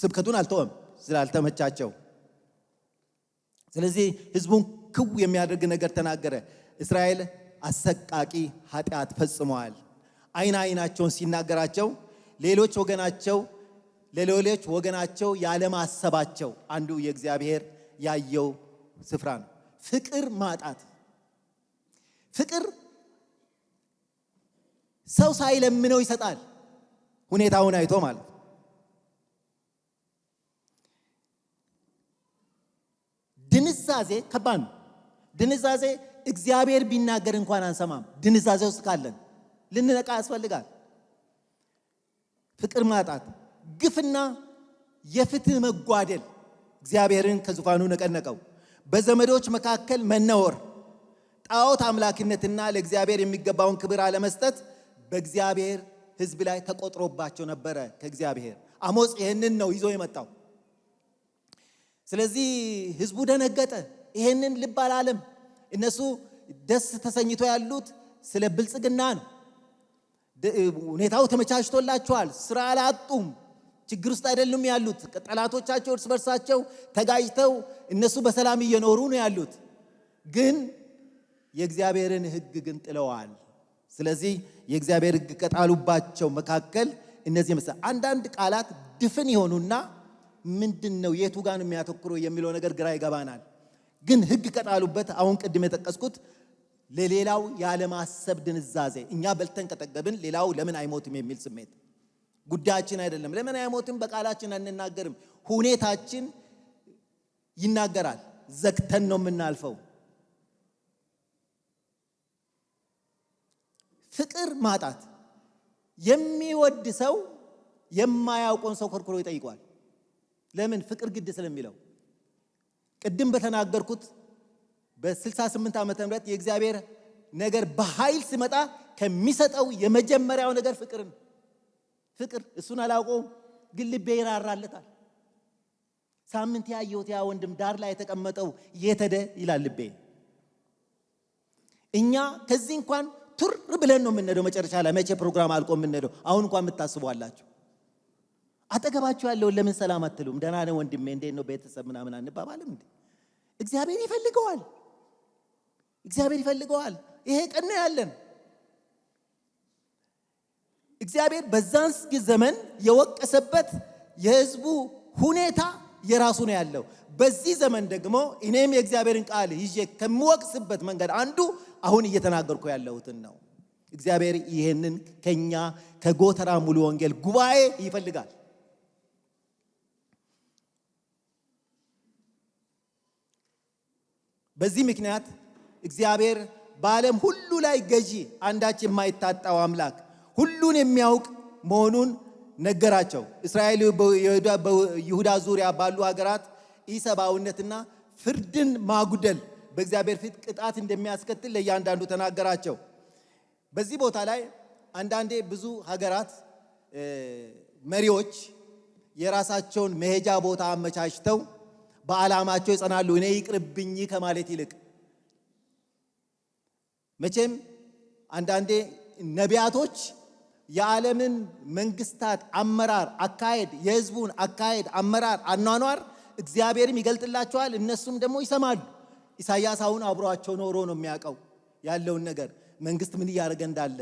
ስብከቱን አልተወም ስላልተመቻቸው። ስለዚህ ህዝቡን ክው የሚያደርግ ነገር ተናገረ። እስራኤል አሰቃቂ ኃጢአት ፈጽመዋል። አይናቸውን ሲናገራቸው ሌሎች ወገናቸው ያለማሰባቸው አንዱ የእግዚአብሔር ያየው ስፍራ ነው። ፍቅር ማጣት። ፍቅር ሰው ሳይለምነው ይሰጣል፣ ሁኔታውን አይቶ ማለት። ድንዛዜ ከባድ ነው። ድንዛዜ እግዚአብሔር ቢናገር እንኳን አንሰማም። ድንዛዜ ውስጥ ካለን ልንነቃ ያስፈልጋል። ፍቅር ማጣት፣ ግፍና የፍትህ መጓደል እግዚአብሔርን ከዙፋኑ ነቀነቀው። በዘመዶች መካከል መነወር፣ ጣዖት አምላክነትና ለእግዚአብሔር የሚገባውን ክብር አለመስጠት በእግዚአብሔር ሕዝብ ላይ ተቆጥሮባቸው ነበረ ከእግዚአብሔር። አሞጽ ይሄንን ነው ይዞ የመጣው። ስለዚህ ሕዝቡ ደነገጠ። ይሄንን ልብ አላለም። እነሱ ደስ ተሰኝቶ ያሉት ስለ ብልጽግና ነው። ሁኔታው ተመቻችቶላቸዋል። ስራ አላጡም። ችግር ውስጥ አይደሉም ያሉት። ጠላቶቻቸው እርስ በርሳቸው ተጋጅተው እነሱ በሰላም እየኖሩ ነው ያሉት። ግን የእግዚአብሔርን ሕግ ግን ጥለዋል። ስለዚህ የእግዚአብሔር ሕግ ከጣሉባቸው መካከል እነዚህ አንዳንድ ቃላት ድፍን ይሆኑና ምንድነው የቱ ጋር ነው የሚያተኩረው የሚለው ነገር ግራ ይገባናል። ግን ሕግ ከጣሉበት አሁን ቅድም የጠቀስኩት ለሌላው ያለማሰብ ድንዛዜ፣ እኛ በልተን ከጠገብን ሌላው ለምን አይሞትም የሚል ስሜት ጉዳያችን አይደለም። ለምን አይሞትም በቃላችን አንናገርም። ሁኔታችን ይናገራል። ዘግተን ነው የምናልፈው። ፍቅር ማጣት። የሚወድ ሰው የማያውቀውን ሰው ኮርኩሮ ይጠይቋል። ለምን? ፍቅር ግድ ስለሚለው። ቅድም በተናገርኩት በ68 ዓመተ ምህረት የእግዚአብሔር ነገር በኃይል ሲመጣ ከሚሰጠው የመጀመሪያው ነገር ፍቅር ነው። ፍቅር እሱን አላውቀውም፣ ግን ልቤ ይራራለታል። ሳምንት ያየሁት ያ ወንድም ዳር ላይ የተቀመጠው የተደ ይላል ልቤ። እኛ ከዚህ እንኳን ቱር ብለን ነው የምንሄደው። መጨረሻ ላይ መቼ ፕሮግራም አልቆ የምንሄደው። አሁን እንኳን የምታስቧላችሁ አጠገባችሁ ያለውን ለምን ሰላም አትሉም? ደህና ነህ ወንድሜ፣ እንዴት ነው ቤተሰብ ምናምን አንባባልም እንዴ? እግዚአብሔር ይፈልገዋል። እግዚአብሔር ይፈልገዋል። ይሄ ቀን ነው ያለን። እግዚአብሔር በዛን ዘመን የወቀሰበት የሕዝቡ ሁኔታ የራሱ ነው ያለው። በዚህ ዘመን ደግሞ እኔም የእግዚአብሔርን ቃል ይዤ ከምወቅስበት መንገድ አንዱ አሁን እየተናገርኩ ያለሁትን ነው። እግዚአብሔር ይሄንን ከኛ ከጎተራ ሙሉ ወንጌል ጉባኤ ይፈልጋል። በዚህ ምክንያት እግዚአብሔር በዓለም ሁሉ ላይ ገዢ፣ አንዳች የማይታጣው አምላክ፣ ሁሉን የሚያውቅ መሆኑን ነገራቸው። እስራኤል በይሁዳ ዙሪያ ባሉ ሀገራት ኢሰብአዊነትና ፍርድን ማጉደል በእግዚአብሔር ፊት ቅጣት እንደሚያስከትል ለእያንዳንዱ ተናገራቸው። በዚህ ቦታ ላይ አንዳንዴ ብዙ ሀገራት መሪዎች የራሳቸውን መሄጃ ቦታ አመቻችተው በዓላማቸው ይጸናሉ። እኔ ይቅርብኝ ከማለት ይልቅ መቼም አንዳንዴ ነቢያቶች የዓለምን መንግስታት አመራር አካሄድ፣ የህዝቡን አካሄድ አመራር አኗኗር እግዚአብሔርም ይገልጥላቸዋል፣ እነሱም ደግሞ ይሰማሉ። ኢሳይያስ አሁን አብሯቸው ኖሮ ነው የሚያውቀው ያለውን ነገር፣ መንግስት ምን እያደረገ እንዳለ፣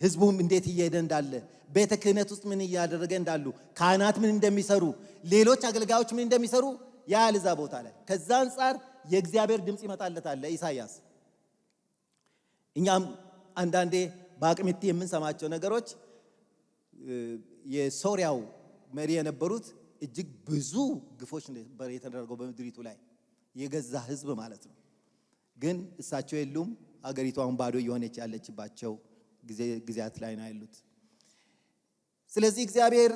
ህዝቡም እንዴት እየሄደ እንዳለ፣ ቤተ ክህነት ውስጥ ምን እያደረገ እንዳሉ፣ ካህናት ምን እንደሚሰሩ፣ ሌሎች አገልጋዮች ምን እንደሚሰሩ ያያል እዛ ቦታ ላይ። ከዛ አንጻር የእግዚአብሔር ድምፅ ይመጣለታል ለኢሳይያስ። እኛም አንዳንዴ በአቅምቲ የምንሰማቸው ነገሮች የሶሪያው መሪ የነበሩት እጅግ ብዙ ግፎች ነበር የተደረገው በምድሪቱ ላይ፣ የገዛ ህዝብ ማለት ነው። ግን እሳቸው የሉም። አገሪቱ አሁን ባዶ እየሆነች ያለችባቸው ጊዜያት ላይ ነው ያሉት። ስለዚህ እግዚአብሔር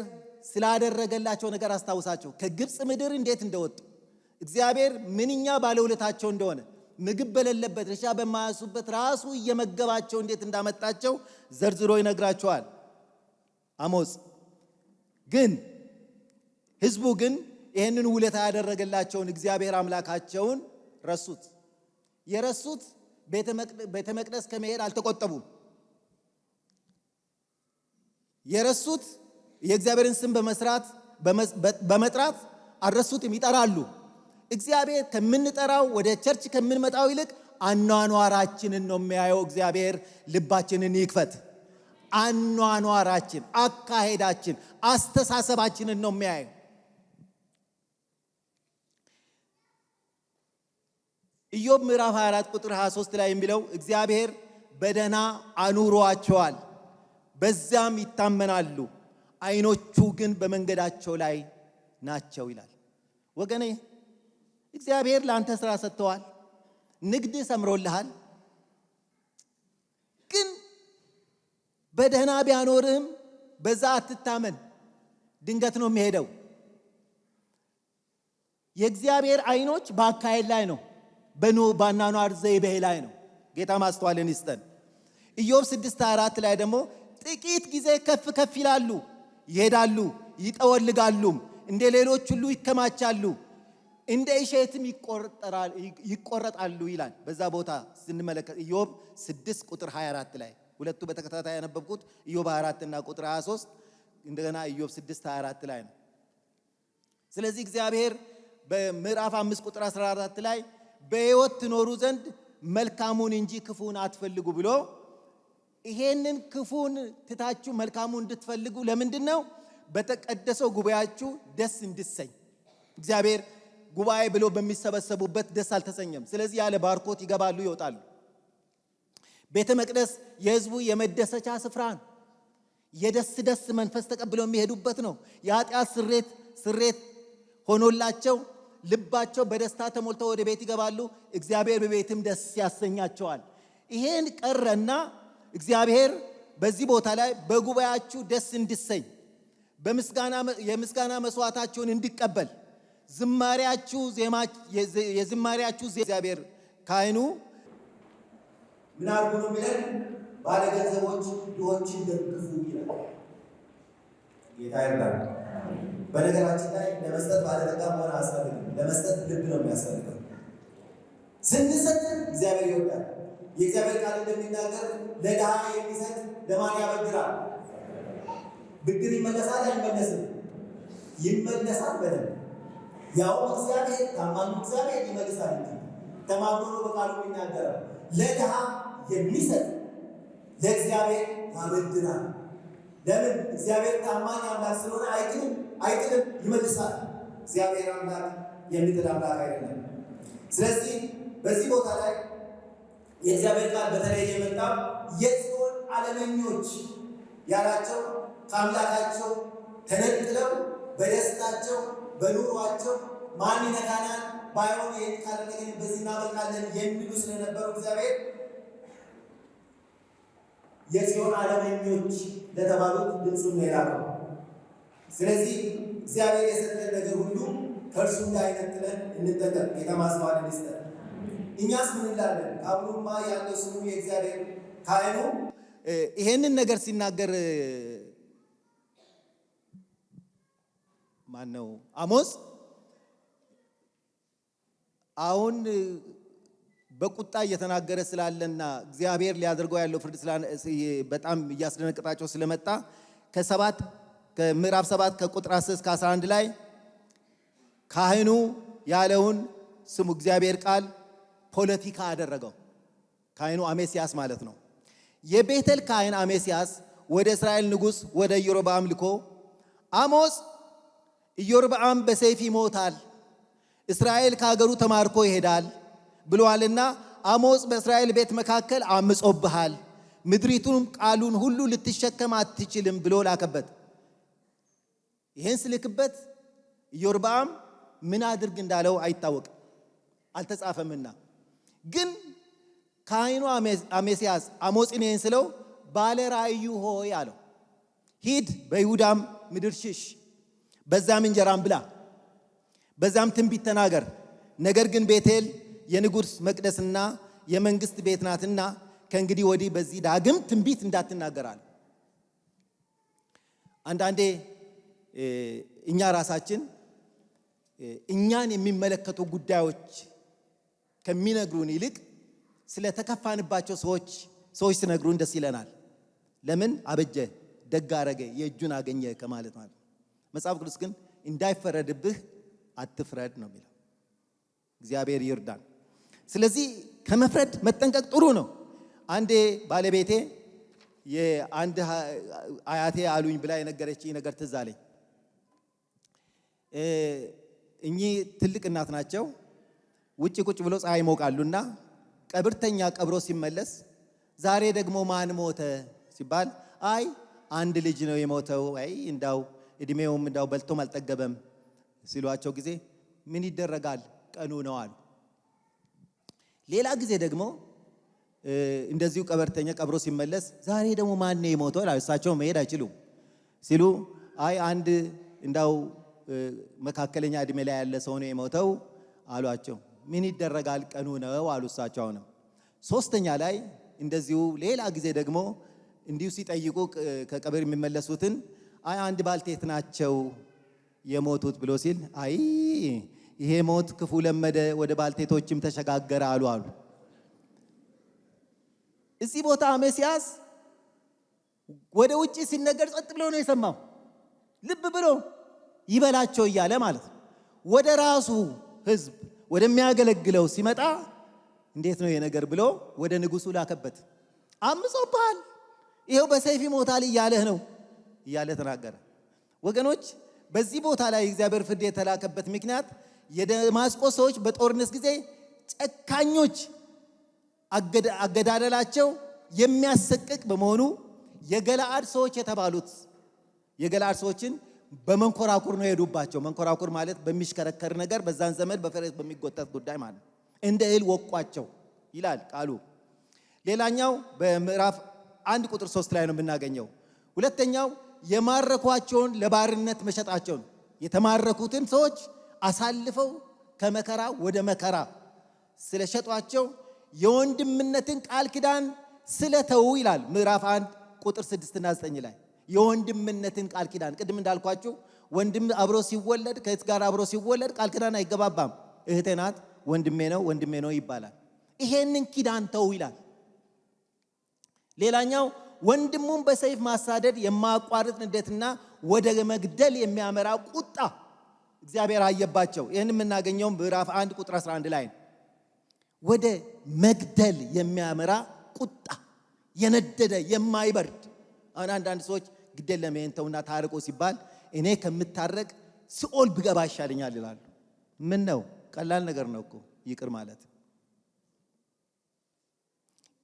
ስላደረገላቸው ነገር አስታውሳቸው። ከግብፅ ምድር እንዴት እንደወጡ እግዚአብሔር ምንኛ ባለውለታቸው እንደሆነ፣ ምግብ በሌለበት እርሻ በማያሱበት ራሱ እየመገባቸው እንዴት እንዳመጣቸው ዘርዝሮ ይነግራቸዋል አሞጽ። ግን ህዝቡ ግን ይህንን ውለታ ያደረገላቸውን እግዚአብሔር አምላካቸውን ረሱት። የረሱት ቤተ መቅደስ ከመሄድ አልተቆጠቡም። የረሱት የእግዚአብሔርን ስም በመጥራት አልረሱትም፣ ይጠራሉ። እግዚአብሔር ከምንጠራው ወደ ቸርች ከምንመጣው ይልቅ አኗኗራችንን ነው የሚያየው። እግዚአብሔር ልባችንን ይክፈት። አኗኗራችን፣ አካሄዳችን፣ አስተሳሰባችንን ነው የሚያየው። ኢዮብ ምዕራፍ 24 ቁጥር 23 ላይ የሚለው እግዚአብሔር በደህና አኑሯቸዋል፣ በዛም ይታመናሉ፣ ዓይኖቹ ግን በመንገዳቸው ላይ ናቸው ይላል። ወገኔ እግዚአብሔር ለአንተ ሥራ ሰጥተዋል። ንግድ ሰምሮልሃል። ግን በደህና ቢያኖርህም በዛ አትታመን። ድንገት ነው የሚሄደው። የእግዚአብሔር ዓይኖች በአካሄድ ላይ ነው፣ በአኗኗር ዘይቤህ ላይ ነው። ጌታ ማስተዋልን ይስጠን። ኢዮብ 6:4 ላይ ደግሞ ጥቂት ጊዜ ከፍ ከፍ ይላሉ፣ ይሄዳሉ፣ ይጠወልጋሉም፣ እንደ ሌሎች ሁሉ ይከማቻሉ፣ እንደ እሸትም ይቆረጣሉ ይላል። በዛ ቦታ ስንመለከት ኢዮብ 6 ቁጥር 24 ላይ ሁለቱ በተከታታይ ያነበብኩት ኢዮብ 24 እና ቁጥር 23 እንደገና ኢዮብ 6:24 ላይ ነው። ስለዚህ እግዚአብሔር በምዕራፍ 5 ቁጥር 14 ላይ በሕይወት ትኖሩ ዘንድ መልካሙን እንጂ ክፉን አትፈልጉ ብሎ ይሄንን ክፉን ትታችሁ መልካሙን እንድትፈልጉ ለምንድን ነው? በተቀደሰው ጉባኤያችሁ ደስ እንድሰኝ። እግዚአብሔር ጉባኤ ብሎ በሚሰበሰቡበት ደስ አልተሰኘም። ስለዚህ ያለ ባርኮት ይገባሉ፣ ይወጣሉ። ቤተ መቅደስ የሕዝቡ የመደሰቻ ስፍራ ነው። የደስ መንፈስ ተቀብለው የሚሄዱበት ነው። የኃጢአት ስሬት ሆኖላቸው ልባቸው በደስታ ተሞልተው ወደ ቤት ይገባሉ። እግዚአብሔር በቤትም ደስ ያሰኛቸዋል። ይሄን ቀረና እግዚአብሔር በዚህ ቦታ ላይ በጉባኤያችሁ ደስ እንድሰኝ የምስጋና መስዋዕታችሁን እንዲቀበል የዝማሬያችሁ እግዚአብሔር ካህኑ ምን አድርጉ ነው የሚለን? ባለገንዘቦች ድሆችን ደግፉ ይላል። ጌታ ይርዳል። በነገራችን ላይ ለመስጠት ባለጠጋ መሆን አያስፈልግም። ለመስጠት ልብ ነው የሚያስፈልገው። ስንሰጥ እግዚአብሔር ይወዳል። የእግዚአብሔር ቃል እንደሚናገር ለድሃ የሚሰጥ ለማን ያበድራል? ብድር ይመለሳል አይመለስም? ይመለሳል በደንብ። ያው እግዚአብሔር ታማኙ እግዚአብሔር ይመልሳል እንጂ ተማምኖ በቃሉ የሚናገረው ለድሃ የሚሰጥ ለእግዚአብሔር ያበድራል። ለምን? እግዚአብሔር ታማኝ አምላክ ስለሆነ አይጥልም፣ ይመልሳል። እግዚአብሔር አምላክ የሚጥል አምላክ አይደለም። ስለዚህ በዚህ ቦታ ላይ የእግዚአብሔር ቃል በተለይ የመጣው የጽዮን ዓለመኞች ያላቸው ከአምላካቸው ተነጥለው በደስታቸው በኑሯቸው ማን ይነካናል ባይሆን ይህን ካደረግን በዚህ እናመልካለን የሚሉ ስለነበሩ እግዚአብሔር የጽዮን ዓለመኞች ለተባሉት ድምፁን የላከው። ስለዚህ እግዚአብሔር የሰጠን ነገር ሁሉ ከእርሱ እንዳይነጥለን እንጠቀም። ጌታ ማስተዋልን ይስጠን። እኛስ ምን እንላለን? አብሮማ ያለው ስሙ የእግዚአብሔር ካህኑ ይሄንን ነገር ሲናገር ማን ነው? አሞጽ አሁን በቁጣ እየተናገረ ስላለና እግዚአብሔር ሊያደርገው ያለው ፍርድ በጣም እያስደነቀጣቸው ስለመጣ ከምዕራፍ 7 ከቁጥር 10 እስከ 11 ላይ ካህኑ ያለውን ስሙ። እግዚአብሔር ቃል ፖለቲካ አደረገው። ካህኑ አሜስያስ ማለት ነው። የቤተል ካህን አሜስያስ ወደ እስራኤል ንጉሥ ወደ ኢዮርብዓም ልኮ አሞጽ ኢዮርብዓም በሰይፍ ይሞታል፣ እስራኤል ከሀገሩ ተማርኮ ይሄዳል ብሏልና አሞጽ በእስራኤል ቤት መካከል አምጾብሃል፣ ምድሪቱንም ቃሉን ሁሉ ልትሸከም አትችልም ብሎ ላከበት። ይህን ስልክበት ኢዮርብዓም ምን አድርግ እንዳለው አይታወቅም፣ አልተጻፈምና። ግን ካህኑ አሜስያስ አሞጽን ይህን ስለው ባለ ራእዩ ሆይ አለው፣ ሂድ በይሁዳም ምድር ሽሽ፣ በዛም እንጀራም ብላ፣ በዛም ትንቢት ተናገር። ነገር ግን ቤቴል የንጉሥ መቅደስና የመንግስት ቤት ናትና ከእንግዲህ ወዲህ በዚህ ዳግም ትንቢት እንዳትናገራል። አንዳንዴ እኛ ራሳችን እኛን የሚመለከቱ ጉዳዮች ከሚነግሩን ይልቅ ስለተከፋንባቸው ሰዎች ሲነግሩን ደስ ይለናል። ለምን አበጀ፣ ደግ አረገ፣ የእጁን አገኘ ከማለት ማለት። መጽሐፍ ቅዱስ ግን እንዳይፈረድብህ አትፍረድ ነው የሚለው። እግዚአብሔር ይርዳን። ስለዚህ ከመፍረድ መጠንቀቅ ጥሩ ነው። አንዴ ባለቤቴ የአንድ አያቴ አሉኝ ብላ የነገረችኝ ነገር ትዝ አለኝ። እኚህ ትልቅ እናት ናቸው። ውጪ ቁጭ ብሎ ፀሐይ ሞቃሉና ቀብርተኛ ቀብሮ ሲመለስ ዛሬ ደግሞ ማን ሞተ ሲባል አይ አንድ ልጅ ነው የሞተው፣ አይ እንዳው እድሜውም እንዳው በልቶም አልጠገበም ሲሏቸው ጊዜ ምን ይደረጋል ቀኑ ነው አሉ። ሌላ ጊዜ ደግሞ እንደዚሁ ቀብርተኛ ቀብሮ ሲመለስ ዛሬ ደግሞ ማን ነው የሞተው አሉ። እሳቸው መሄድ አይችሉም ሲሉ አይ አንድ እንዳው መካከለኛ እድሜ ላይ ያለ ሰው ነው የሞተው አሏቸው። ምን ይደረጋል ቀኑ ነው አሉ እሳቸው ነው። ሶስተኛ ላይ እንደዚሁ ሌላ ጊዜ ደግሞ እንዲሁ ሲጠይቁ ከቀብር የሚመለሱትን አይ አንድ ባልቴት ናቸው የሞቱት ብሎ ሲል አይ ይሄ ሞት ክፉ ለመደ ወደ ባልቴቶችም ተሸጋገረ አሉ። እዚህ ቦታ አሜሲያስ ወደ ውጪ ሲነገር ጸጥ ብሎ ነው የሰማው። ልብ ብሎ ይበላቸው እያለ ማለት ነው። ወደ ራሱ ሕዝብ ወደሚያገለግለው ሲመጣ እንዴት ነው የነገር ብሎ ወደ ንጉሱ ላከበት። አምጾብሃል፣ ይሄው በሰይፍ ይሞታል እያለህ ነው እያለ ተናገረ። ወገኖች በዚህ ቦታ ላይ እግዚአብሔር ፍርድ የተላከበት ምክንያት የደማስቆ ሰዎች በጦርነት ጊዜ ጨካኞች፣ አገዳደላቸው የሚያሰቅቅ በመሆኑ የገለአድ ሰዎች የተባሉት የገለአድ ሰዎችን በመንኮራኩር ነው የሄዱባቸው። መንኮራኩር ማለት በሚሽከረከር ነገር፣ በዛን ዘመን በፈረስ በሚጎተት ጉዳይ ማለት እንደ እህል ወቋቸው ይላል ቃሉ። ሌላኛው በምዕራፍ 1 ቁጥር 3 ላይ ነው የምናገኘው። ሁለተኛው የማረኳቸውን ለባርነት መሸጣቸው ነው። የተማረኩትን ሰዎች አሳልፈው ከመከራ ወደ መከራ ስለሸጧቸው የወንድምነትን ቃል ኪዳን ስለተው ይላል ምዕራፍ 1 ቁጥር 6 እና 9 ላይ የወንድምነትን ቃል ኪዳን። ቅድም እንዳልኳችሁ ወንድም አብሮ ሲወለድ ከእህት ጋር አብሮ ሲወለድ ቃል ኪዳን አይገባባም። እህቴ ናት፣ ወንድሜ ነው ይባላል። ይሄንን ኪዳን ተው ይላል። ሌላኛው ወንድሙን በሰይፍ ማሳደድ የማያቋርጥ ንዴትና ወደ መግደል የሚያመራ ቁጣ እግዚአብሔር አየባቸው። ይህን የምናገኘው ምዕራፍ 1 ቁጥር 11 ላይ ነው። ወደ መግደል የሚያመራ ቁጣ፣ የነደደ የማይበርድ። አሁን አንዳንድ ሰዎች ግደል ለመንተውና ታርቆ ሲባል እኔ ከምታረቅ ሲኦል ብገባ ይሻለኛል ይላሉ። ምን ነው? ቀላል ነገር ነው እኮ ይቅር ማለት።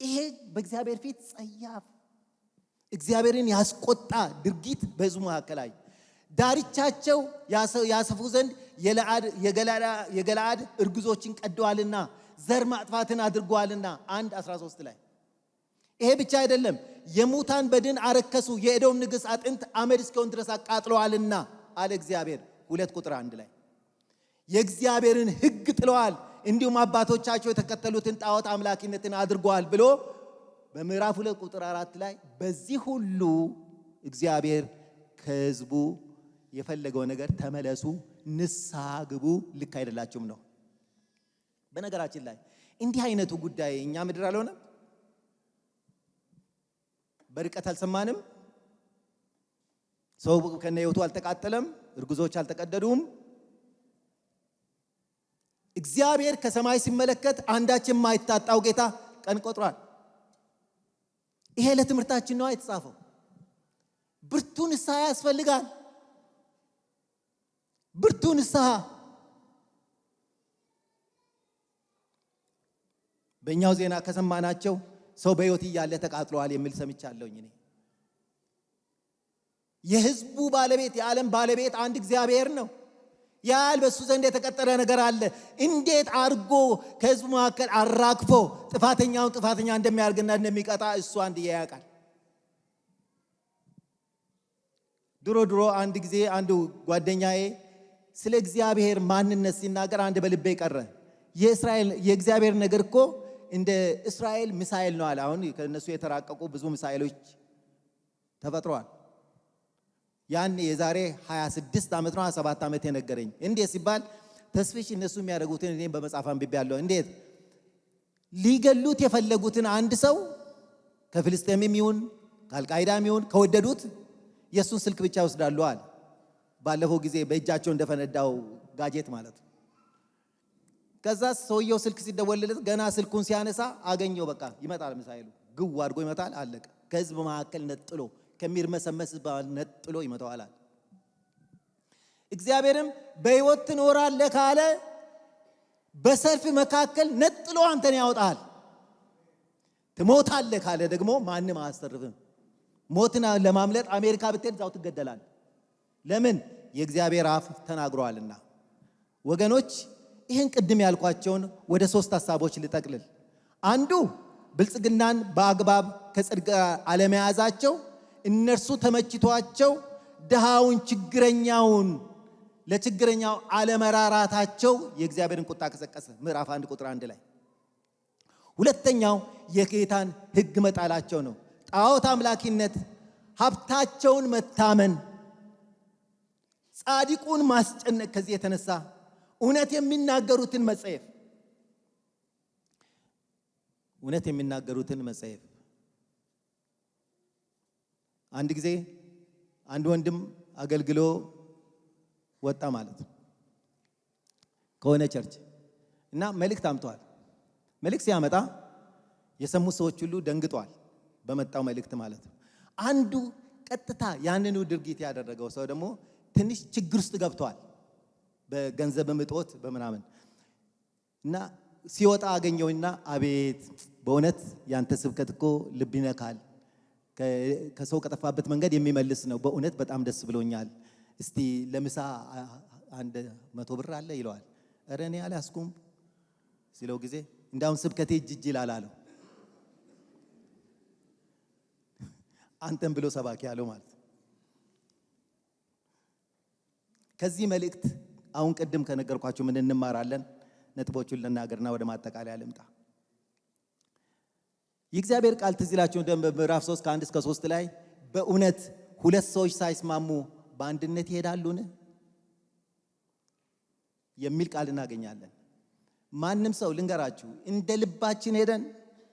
ይሄ በእግዚአብሔር ፊት ጸያፍ፣ እግዚአብሔርን ያስቆጣ ድርጊት በሕዝቡ መካከል ላይ ዳርቻቸው ያሰፉ ዘንድ የገለአድ እርጉዞችን ቀደዋልና ዘር ማጥፋትን አድርገዋልና 1:13 ላይ። ይሄ ብቻ አይደለም፣ የሙታን በድን አረከሱ፣ የኤዶም ንጉሥ አጥንት አመድ እስኪሆን ድረስ አቃጥለዋልና አለ እግዚአብሔር 2 ቁጥር 1 ላይ። የእግዚአብሔርን ሕግ ጥለዋል፣ እንዲሁም አባቶቻቸው የተከተሉትን ጣዖት አምላኪነትን አድርገዋል ብሎ በምዕራፍ 2 ቁጥር 4 ላይ በዚህ ሁሉ እግዚአብሔር ከሕዝቡ የፈለገው ነገር ተመለሱ፣ ንስሐ ግቡ፣ ልክ አይደላችሁም ነው። በነገራችን ላይ እንዲህ አይነቱ ጉዳይ እኛ ምድር አልሆነም፣ በርቀት አልሰማንም፣ ሰው ከነ ሕይወቱ አልተቃጠለም፣ እርጉዞች አልተቀደዱም። እግዚአብሔር ከሰማይ ሲመለከት አንዳችን የማይታጣው ጌታ ቀን ቆጥሯል። ይሄ ለትምህርታችን ነው የተጻፈው። ብርቱ ንስሐ ያስፈልጋል። ብርቱ ንስሐ። በእኛው ዜና ከሰማናቸው ሰው በሕይወት እያለ ተቃጥለዋል የሚል ሰምቻለሁኝ እኔ። የሕዝቡ ባለቤት የዓለም ባለቤት አንድ እግዚአብሔር ነው። ያል በሱ ዘንድ የተቀጠረ ነገር አለ። እንዴት አድርጎ ከሕዝቡ መካከል አራግፎ ጥፋተኛውን ጥፋተኛ እንደሚያርግና እንደሚቀጣ እሱ አንድ ያውቃል። ድሮ አንድ ጊዜ አንዱ ጓደኛዬ ስለ እግዚአብሔር ማንነት ሲናገር አንድ በልቤ ቀረ። የእግዚአብሔር ነገር እኮ እንደ እስራኤል ሚሳኤል ነው አለ። አሁን ከነሱ የተራቀቁ ብዙ ሚሳኤሎች ተፈጥረዋል። ያን የዛሬ 26 ዓመት ነው 27 ዓመት የነገረኝ። እንዴት ሲባል ተስፍሽ እነሱ የሚያደርጉትን እኔም በመጽሐፍ አንብቤያለሁ። እንዴት ሊገሉት የፈለጉትን አንድ ሰው ከፍልስጤምም ይሁን ከአልቃይዳም ይሁን ከወደዱት የሱን ስልክ ብቻ ይወስዳሉ አለ። ባለፈው ጊዜ በእጃቸው እንደፈነዳው ጋጀት ማለት ነው። ከዛ ሰውየው ስልክ ሲደወልለት ገና ስልኩን ሲያነሳ አገኘው። በቃ ይመጣል፣ ሚሳኤሉ ግው አድርጎ ይመጣል። አለቀ። ከህዝብ መካከል ነጥሎ ከሚርመሰመስ ነጥሎ ይመታዋል። እግዚአብሔርም በሕይወት ትኖራለህ ካለ በሰልፍ መካከል ነጥሎ አንተን ያወጣል። ትሞታለህ ካለ ደግሞ ማንም አያስተርፍም። ሞትን ለማምለጥ አሜሪካ ብትሄድ እዛው ትገደላል። ለምን? የእግዚአብሔር አፍ ተናግሯልና። ወገኖች ይህን ቅድም ያልኳቸውን ወደ 3 ሐሳቦች ልጠቅልል። አንዱ ብልጽግናን በአግባብ ከጽድቅ አለመያዛቸው፣ እነርሱ ተመችቷቸው ድሃውን ችግረኛውን ለችግረኛው አለመራራታቸው የእግዚአብሔርን ቁጣ ቀሰቀሰ። ምዕራፍ 1 ቁጥር 1 ላይ። ሁለተኛው የጌታን ሕግ መጣላቸው ነው። ጣዖት አምላኪነት፣ ሀብታቸውን መታመን፣ ጻድቁን ማስጨነቅ። ከዚህ የተነሳ እውነት የሚናገሩትን መጸየፍ፣ እውነት የሚናገሩትን መጸየፍ። አንድ ጊዜ አንድ ወንድም አገልግሎ ወጣ ማለት ነው ከሆነ ቸርች እና መልእክት አምጥቷል። መልእክት ሲያመጣ የሰሙት ሰዎች ሁሉ ደንግጧል፣ በመጣው መልእክት ማለት ነው። አንዱ ቀጥታ ያንኑ ድርጊት ያደረገው ሰው ደግሞ ትንሽ ችግር ውስጥ ገብቷል፣ በገንዘብ እጦት በምናምን እና ሲወጣ አገኘውና አቤት በእውነት ያንተ ስብከት እኮ ልብ ይነካል፣ ከሰው ከጠፋበት መንገድ የሚመልስ ነው። በእውነት በጣም ደስ ብሎኛል። እስቲ ለምሳ 100 ብር አለ ይለዋል። ኧረ እኔ አልያዝኩም ሲለው ጊዜ እንዳውም ስብከቴ እጅ ይላል አለው። አንተም ብሎ ሰባኪ ያለው ማለት ነው። ከዚህ መልእክት አሁን ቅድም ከነገርኳችሁ ምን እንማራለን? ነጥቦቹን ልናገርና ወደ ማጠቃለያ ልምጣ። የእግዚአብሔር ቃል ትዝ ይላችሁ በምዕራፍ 3 ከ1 እስከ 3 ላይ በእውነት 2 ሰዎች ሳይስማሙ በአንድነት ይሄዳሉን የሚል ቃል እናገኛለን። ማንም ሰው ልንገራችሁ እንደ ልባችን ሄደን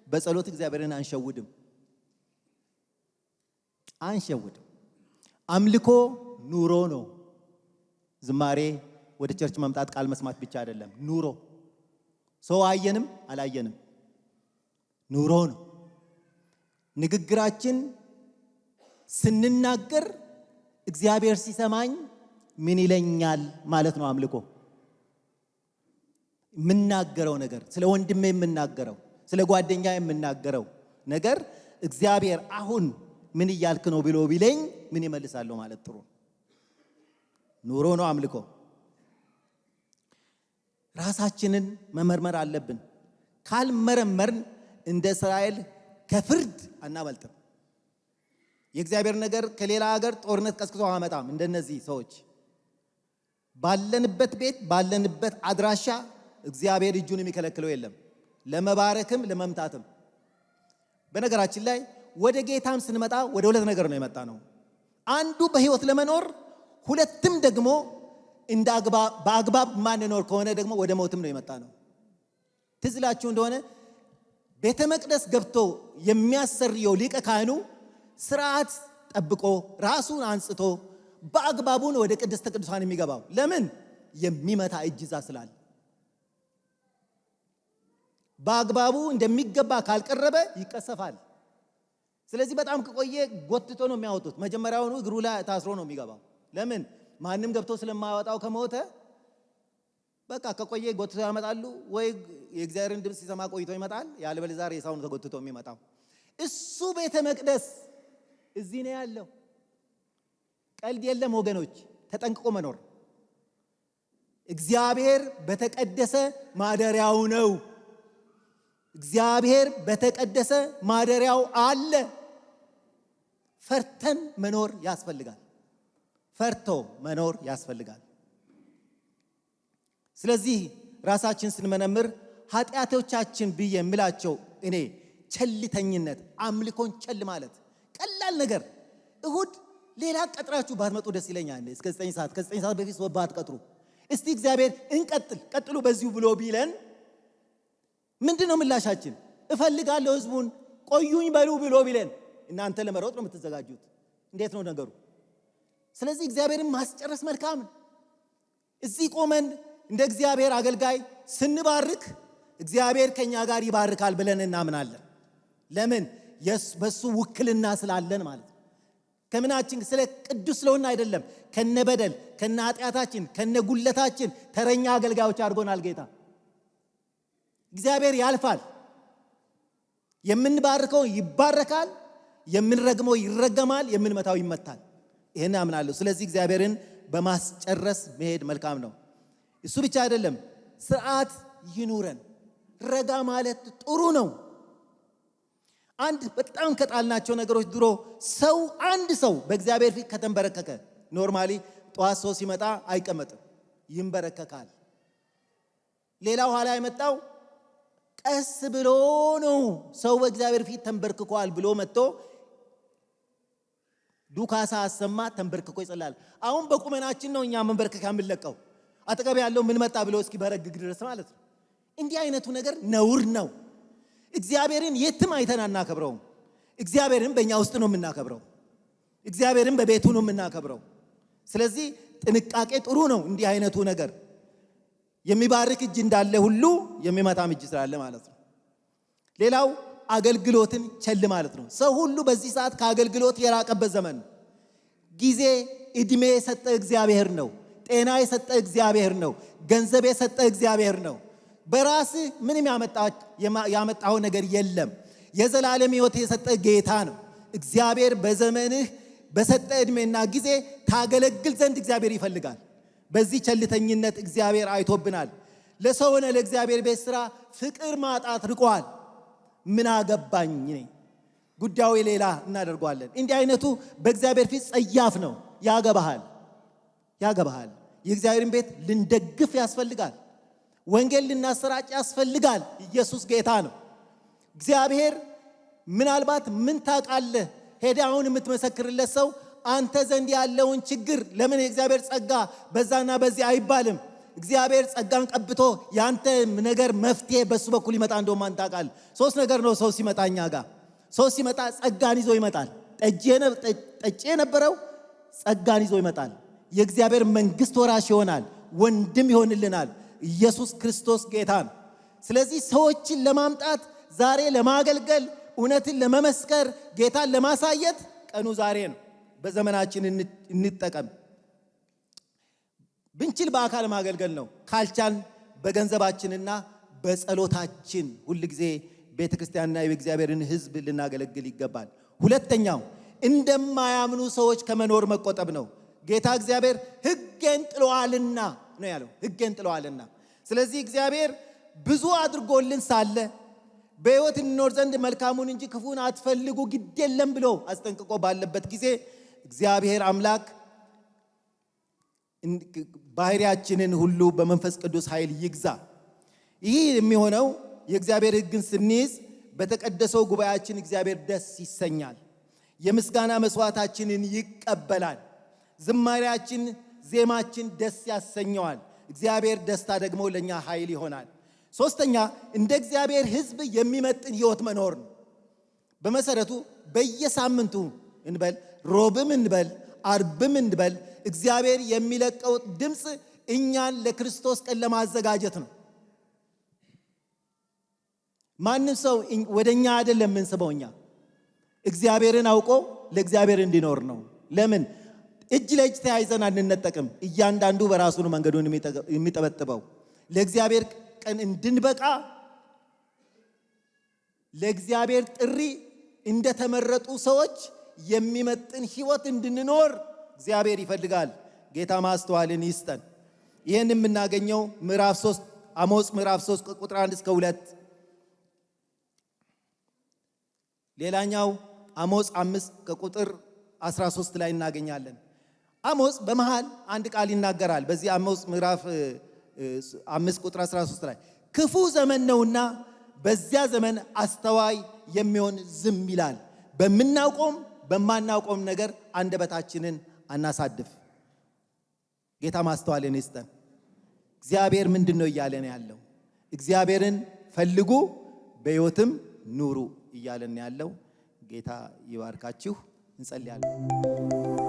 በጸሎት እግዚአብሔርን አንሸውድም። አምልኮ ኑሮ ነው። ዝማሬ፣ ወደ ቸርች መምጣት፣ ቃል መስማት ብቻ አይደለም። ኑሮ ሰው አየንም አላየንም ኑሮ ነው። ንግግራችን ስንናገር እግዚአብሔር ሲሰማኝ ምን ይለኛል ማለት ነው። አምልኮ የምናገረው ነገር፣ ስለ ወንድሜ የምናገረው፣ ስለ ጓደኛ የምናገረው ነገር እግዚአብሔር አሁን ምን እያልክ ነው ብሎ ቢለኝ ምን ይመልሳለሁ ማለት ጥሩ ኑሮ ነው አምልኮ። ራሳችንን መመርመር አለብን። ካልመረመርን እንደ እስራኤል ከፍርድ አናመልጥም። የእግዚአብሔር ነገር ከሌላ ሀገር ጦርነት ቀስቅሶ አመጣም። እንደነዚህ ሰዎች ባለንበት ቤት ባለንበት አድራሻ እግዚአብሔር እጁን የሚከለክለው የለም፣ ለመባረክም ለመምታትም። በነገራችን ላይ ወደ ጌታም ስንመጣ ወደ 2 ነገር ነው የመጣ ነው። አንዱ በህይወት ለመኖር፣ ሁለትም ደግሞ በአግባብ ማንኖር ከሆነ ደግሞ ወደ ሞትም ነው የመጣ ነው። ትዝ ይላችሁ እንደሆነ ቤተ መቅደስ ገብቶ የሚያሰርየው ሊቀ ካህኑ ስርዓት ጠብቆ ራሱን አንጽቶ በአግባቡ ነው ወደ ቅድስተ ቅዱሳን የሚገባው። ለምን? የሚመታ እጅ ይዛ ስላለ። በአግባቡ እንደሚገባ ካልቀረበ ይቀሰፋል። ስለዚህ በጣም ከቆየ ጎትቶ ነው የሚያወጡት። መጀመሪያውኑ እግሩ ላይ ታስሮ ነው የሚገባው። ለምን? ማንም ገብቶ ስለማያወጣው ከሞተ በቃ ከቆየ ጎትቶ ያመጣሉ። ወይ የእግዚአብሔርን ድምፅ ሲሰማ ቆይቶ ይመጣል፣ ያለበለዚያ ሬሳውን ተጎትቶ የሚመጣው እሱ። ቤተ መቅደስ እዚህ ነው ያለው። ቀልድ የለም ወገኖች፣ ተጠንቅቆ መኖር። እግዚአብሔር በተቀደሰ ማደሪያው ነው። እግዚአብሔር በተቀደሰ ማደሪያው አለ። ፈርተን መኖር ያስፈልጋል። ፈርቶ መኖር ያስፈልጋል። ስለዚህ ራሳችን ስንመነምር ኃጢአቶቻችን ብዬ የምላቸው እኔ ቸልተኝነት፣ አምልኮን ቸል ማለት ቀላል ነገር። እሁድ ሌላ ቀጥራችሁ ባትመጡ ደስ ይለኛል። እስከ 9 ሰዓት ከ9 ሰዓት በፊት ባትቀጥሩ። እስቲ እግዚአብሔር ቀጥሉ በዚሁ ብሎ ቢለን ምንድነው ምላሻችን? እፈልጋለሁ ህዝቡን ቆዩኝ በሉ ብሎ ቢለን እናንተ ለመሮጥ ነው የምትዘጋጁት? እንዴት ነው ነገሩ? ስለዚህ እግዚአብሔርን ማስጨረስ መልካም። እዚህ ቆመን እንደ እግዚአብሔር አገልጋይ ስንባርክ እግዚአብሔር ከኛ ጋር ይባርካል ብለን እናምናለን። ለምን? በሱ ውክልና ስላለን ማለት ነው። ከምናችን ስለ ቅዱስ ስለሆነ አይደለም። ከነበደል ከነኃጢአታችን ከነጉለታችን ተረኛ አገልጋዮች አድርጎናል ጌታ። እግዚአብሔር ያልፋል። የምንባርከው ይባረካል፣ የምንረግመው ይረገማል፣ የምንመታው ይመታል። ይሄን አምናለሁ። ስለዚህ እግዚአብሔርን በማስጨረስ መሄድ መልካም ነው። እሱ ብቻ አይደለም፣ ስርዓት ይኑረን። ረጋ ማለት ጥሩ ነው። አንድ በጣም ከጣልናቸው ነገሮች ድሮ አንድ ሰው በእግዚአብሔር ፊት ከተንበረከከ ኖርማሊ ጠዋት ሰው ሲመጣ አይቀመጥም፣ ይንበረከካል። ሌላው ኋላ የመጣው ቀስ ብሎ ነው። ሰው በእግዚአብሔር ፊት ተንበርክኳል ብሎ መጥቶ ዱካሳ አሰማ ተንበርክኮ ይጸልያል። አሁን በቁመናችን ነው እኛ መንበርከክ የምንለቀው። አጠገብ ያለው ምን መጣ ብሎ እስኪ በረግግ ድረስ ማለት ነው። እንዲህ አይነቱ ነገር ነውር ነው። እግዚአብሔርን የትም አይተን አናከብረውም። እግዚአብሔርን በእኛ ውስጥ ነው የምናከብረው። እግዚአብሔርን በቤቱ ነው የምናከብረው። ስለዚህ ጥንቃቄ ጥሩ ነው። እንዲህ አይነቱ ነገር የሚባርክ እጅ እንዳለ ሁሉ የሚመታም እጅ ስላለ ማለት ነው። ሌላው አገልግሎትን ቸል ማለት ነው። ሰው ሁሉ በዚህ ሰዓት ከአገልግሎት የራቀበት ዘመን ነው። ጊዜ እድሜ የሰጠ እግዚአብሔር ነው። ጤና የሰጠ እግዚአብሔር ነው። ገንዘብ የሰጠ እግዚአብሔር ነው። በራስህ ምንም ያመጣው ነገር የለም። የዘላለም ሕይወት የሰጠ ጌታ ነው። እግዚአብሔር በዘመንህ በሰጠ እድሜና ጊዜ ታገለግል ዘንድ እግዚአብሔር ይፈልጋል። በዚህ ቸልተኝነት እግዚአብሔር አይቶብናል። ለሰው ሆነ ለእግዚአብሔር ቤት ስራ ፍቅር ማጣት ርቋል። ምን አገባኝ ነኝ ጉዳዩ ሌላ እናደርጋለን። እንዲህ አይነቱ በእግዚአብሔር ፊት ጸያፍ ነው። ያገባሃል። የእግዚአብሔርን ቤት ልንደግፍ ያስፈልጋል። ወንጌል ልናሰራጭ ያስፈልጋል። ኢየሱስ ጌታ ነው። እግዚአብሔር ምናልባት ምን ታውቃለህ ሄደህ አሁን የምትመሰክርለት ሰው አንተ ዘንድ ያለውን ችግር ለምን የእግዚአብሔር ጸጋ በዛና በዚህ አይባልም? እግዚአብሔር ጸጋን ቀብቶ ያንተ ነገር መፍትሄ በሱ በኩል ይመጣ። እንደውም አንተ ታውቃለህ 3 ነገር ነው ሰው ሲመጣ እኛ ጋር ሰው ሲመጣ ጸጋን ይዞ ይመጣል። ጠጪ የነበረው ጸጋን ይዞ ይመጣል። የእግዚአብሔር መንግስት ወራሽ ይሆናል። ወንድም ይሆንልናል። ኢየሱስ ክርስቶስ ጌታ ነው። ስለዚህ ሰዎችን ለማምጣት ዛሬ ለማገልገል እውነትን ለመመስከር ጌታን ለማሳየት ቀኑ ዛሬ ነው። በዘመናችን እንጠቀም። ብንችል በአካል ማገልገል ነው። ካልቻን በገንዘባችንና በጸሎታችን ሁሉ ጊዜ ቤተክርስቲያንና የእግዚአብሔርን ሕዝብ ልናገለግል ይገባል። ሁለተኛው እንደማያምኑ ሰዎች ከመኖር መቆጠብ ነው። ጌታ እግዚአብሔር ሕጌን ጥለዋልና ነው ያለው። ሕጌን ጥለዋልና። ስለዚህ እግዚአብሔር ብዙ አድርጎልን ሳለ በሕይወት እንኖር ዘንድ መልካሙን እንጂ ክፉን አትፈልጉ ግድ የለም ብሎ አስጠንቅቆ ባለበት ጊዜ እግዚአብሔር አምላክ ባህሪያችንን ሁሉ በመንፈስ ቅዱስ ኃይል ይግዛ። ይህ የሚሆነው የእግዚአብሔር ሕግን ስንይዝ በተቀደሰው ጉባኤያችን እግዚአብሔር ደስ ይሰኛል። የምስጋና መስዋዕታችንን ይቀበላል። ዝማሬያችን፣ ዜማችን ደስ ያሰኘዋል። እግዚአብሔር ደስታ ደግሞ ለኛ ኃይል ይሆናል። ሶስተኛ እንደ እግዚአብሔር ሕዝብ የሚመጥን ሕይወት መኖር ነው። በመሰረቱ በየሳምንቱ እንበል ሮብም እንበል አርብም እንበል እግዚአብሔር የሚለቀው ድምጽ እኛን ለክርስቶስ ቀን ለማዘጋጀት ነው። ማንም ሰው ወደኛ አይደለም የምንስበው። እኛ እግዚአብሔርን አውቆ ለእግዚአብሔር እንዲኖር ነው። ለምን እጅ ለእጅ ተያይዘን አንነጠቅም? እያንዳንዱ በራሱ ነው መንገዱን የሚጠበጥበው። ለእግዚአብሔር ቀን እንድንበቃ ለእግዚአብሔር ጥሪ እንደተመረጡ ሰዎች የሚመጥን ሕይወት እንድንኖር እግዚአብሔር ይፈልጋል። ጌታ ማስተዋልን ይስጠን። ይህን የምናገኘው ምዕራፍ 3 አሞጽ ምዕራፍ 3 ቁጥር 1 እስከ 2። ሌላኛው አሞጽ 5 ከቁጥር 13 ላይ እናገኛለን። አሞጽ በመሃል አንድ ቃል ይናገራል። በዚህ አሞጽ ምዕራፍ 5 ቁጥር 13 ላይ ክፉ ዘመን ነውና በዚያ ዘመን አስተዋይ የሚሆን ዝም ይላል። በምናውቀውም በማናውቀውም ነገር አንደበታችንን አናሳድፍ። ጌታ ማስተዋልን ይስጠን። እግዚአብሔር ምንድነው እያለን ያለው? እግዚአብሔርን ፈልጉ በሕይወትም ኑሩ እያለን ያለው። ጌታ ይባርካችሁ። እንጸልያለን።